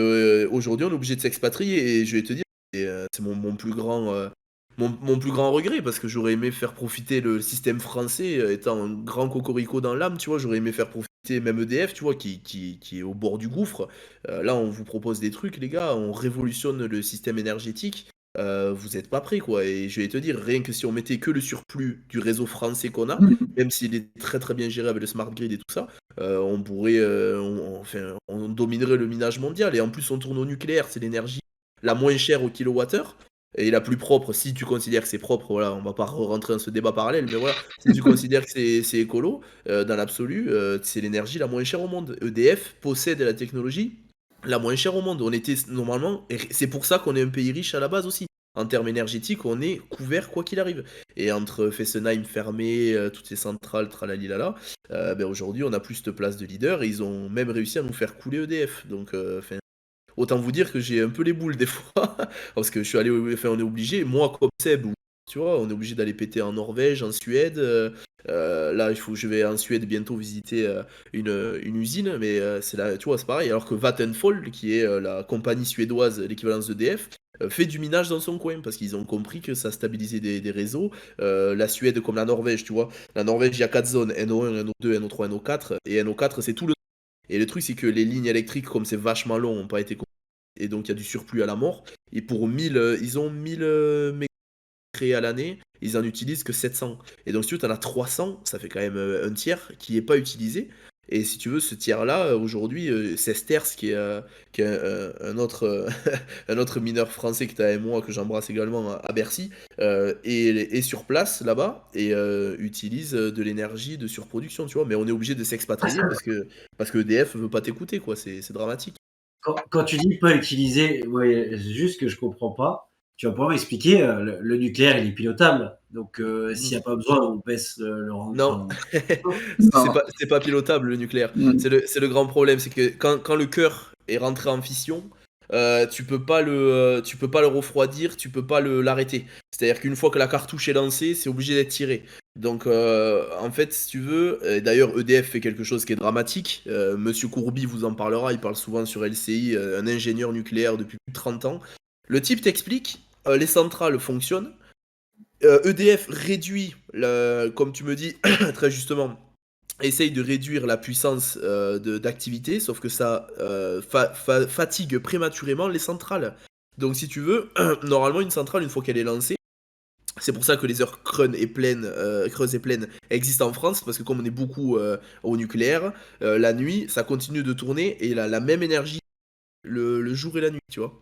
aujourd'hui, on est obligé de s'expatrier, et je vais te dire, c'est mon plus grand, mon plus grand regret, parce que j'aurais aimé faire profiter le système français, étant un grand cocorico dans l'âme, tu vois, j'aurais aimé faire profiter même EDF, tu vois, qui est au bord du gouffre. Là, on vous propose des trucs, les gars, on révolutionne le système énergétique. Vous êtes pas prêts, quoi. Et je vais te dire, rien que si on mettait que le surplus du réseau français qu'on a, même s'il est très très bien géré avec le smart grid et tout ça, on pourrait, enfin, on dominerait le minage mondial. Et en plus, on tourne au nucléaire, c'est l'énergie la moins chère au kilowattheure et la plus propre, si tu considères que c'est propre. Voilà, on va pas rentrer dans ce débat parallèle, mais voilà, si tu considères que c'est écolo, dans l'absolu, c'est l'énergie la moins chère au monde. EDF possède la technologie la moins chère au monde. On était normalement, et c'est pour ça qu'on est un pays riche à la base aussi. En termes énergétiques, on est couvert quoi qu'il arrive. Et entre Fessenheim fermé, toutes ces centrales, tralalilala, ben aujourd'hui on a plus de place de leader, et ils ont même réussi à nous faire couler EDF. Donc, autant vous dire que j'ai un peu les boules des fois, parce que je suis allé, enfin, on est obligé, moi comme Seb, tu vois, on est obligé d'aller péter en Norvège, en Suède. Là, je vais en Suède bientôt visiter une usine, mais c'est là, tu vois, c'est pareil. Alors que Vattenfall, qui est la compagnie suédoise, l'équivalence d'EDF, fait du minage dans son coin, parce qu'ils ont compris que ça stabilisait des réseaux. La Suède comme la Norvège, tu vois. La Norvège, il y a 4 zones, NO1, NO2, NO3, NO4, et NO4, c'est tout le... Et le truc, c'est que les lignes électriques, comme c'est vachement long, n'ont pas été... Et donc, il y a du surplus à la mort. Et pour 1000, ils ont 1000 créés à l'année, ils en utilisent que 700. Et donc, si tu en as 300, ça fait quand même un tiers qui n'est pas utilisé. Et si tu veux, ce tiers-là, aujourd'hui, c'est Sters, qui est un autre, un autre mineur français que tu as avec moi, que j'embrasse également à Bercy, est sur place là-bas et utilise de l'énergie de surproduction, tu vois. Mais on est obligé de s'expatrier parce que EDF veut pas t'écouter, quoi. C'est dramatique. Quand tu dis pas utiliser, ouais, c'est juste que je comprends pas. Tu vas pouvoir m'expliquer, le nucléaire, il est pilotable. Donc, s'il n'y a pas besoin, on baisse le rang. Non, Non. c'est pas pilotable le nucléaire. Mm. C'est le grand problème, c'est que quand le cœur est rentré en fission, tu peux pas le refroidir, tu peux pas l'arrêter. C'est-à-dire qu'une fois que la cartouche est lancée, c'est obligé d'être tiré. Donc en fait, si tu veux, d'ailleurs EDF fait quelque chose qui est dramatique. Monsieur Courby vous en parlera, il parle souvent sur LCI, un ingénieur nucléaire depuis plus de 30 ans. Le type t'explique, les centrales fonctionnent. EDF réduit, comme tu me dis très justement, essaye de réduire la puissance d'activité, sauf que ça fatigue prématurément les centrales. Donc si tu veux, normalement une centrale, une fois qu'elle est lancée, c'est pour ça que les heures creuses et pleines existent en France, parce que comme on est beaucoup au nucléaire, la nuit, ça continue de tourner, et la même énergie le jour et la nuit, tu vois,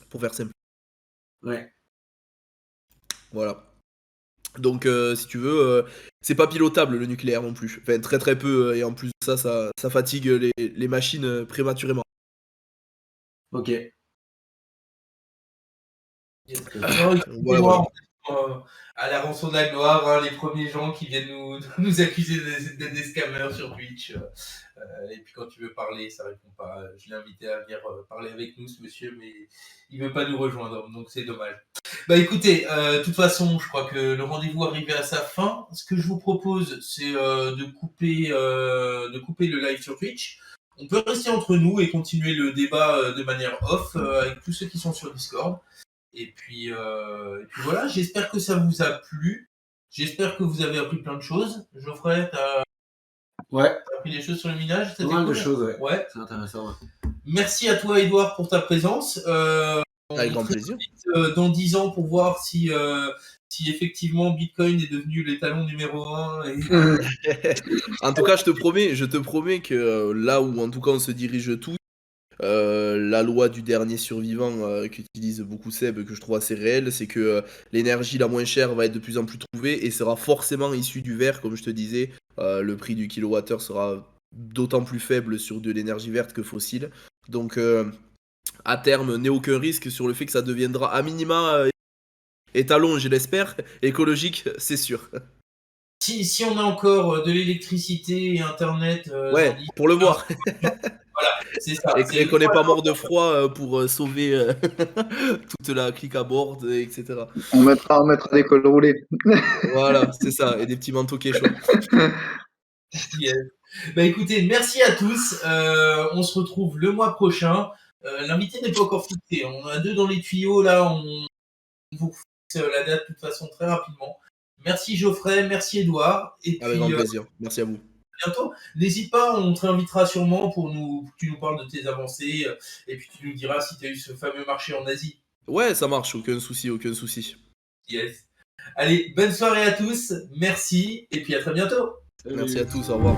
pour faire simple. Ouais. Voilà. Donc, si tu veux, c'est pas pilotable le nucléaire non plus. Enfin, très très peu, et en plus de ça, ça fatigue les machines prématurément. Ok. Non, Voilà, voilà. à la rançon de la gloire, hein, les premiers gens qui viennent nous accuser d'être des scammers sur Twitch. Et puis quand tu veux parler, ça répond pas. Je l'ai invité à venir parler avec nous, ce monsieur, mais il veut pas nous rejoindre, donc c'est dommage. Bah écoutez, de toute façon, je crois que le rendez-vous arrivait à sa fin. Ce que je vous propose, c'est de couper le live sur Twitch. On peut rester entre nous et continuer le débat de manière off avec tous ceux qui sont sur Discord. Et puis voilà, j'espère que ça vous a plu. J'espère que vous avez appris plein de choses. Geoffrey, t'as appris des choses sur le minage? Pas mal de choses, ouais. Ouais. C'est intéressant. Ouais. Merci à toi, Edouard, pour ta présence. Avec grand plaisir. Dans 10 ans pour voir si effectivement Bitcoin est devenu l'étalon numéro 1. En tout cas, je te promets que là où en tout cas on se dirige tous, la loi du dernier survivant qu'utilise beaucoup Seb, que je trouve assez réelle, c'est que l'énergie la moins chère va être de plus en plus trouvée et sera forcément issue du vert, comme je te disais. Le prix du kilowattheure sera d'autant plus faible sur de l'énergie verte que fossile. Donc à terme, n'ai aucun risque sur le fait que ça deviendra à minima étalon, je l'espère, écologique, c'est sûr. Si on a encore de l'électricité et Internet dans Ouais, 10 pour le 15, voir. voilà, c'est ça. Et, C'est et le qu'on n'est point pas mort de important. froid pour sauver toute la clique à bord, etc. On mettra des cols roulés. Voilà, c'est ça, et des petits manteaux quechua. Yes. Bah écoutez, merci à tous. On se retrouve le mois prochain. L'invité n'est pas encore fixé. On en a 2 dans les tuyaux. Là, on vous fixe la date de toute façon très rapidement. Merci Geoffrey, merci Edouard. Et Avec puis grand plaisir. Merci à vous. bientôt. N'hésite pas, on te réinvitera sûrement pour que tu nous parles de tes avancées. Et puis tu nous diras si tu as eu ce fameux marché en Asie. Ouais, ça marche, aucun souci, aucun souci. Yes. Allez, bonne soirée à tous. Merci. Et puis à très bientôt. Merci à tous, au revoir.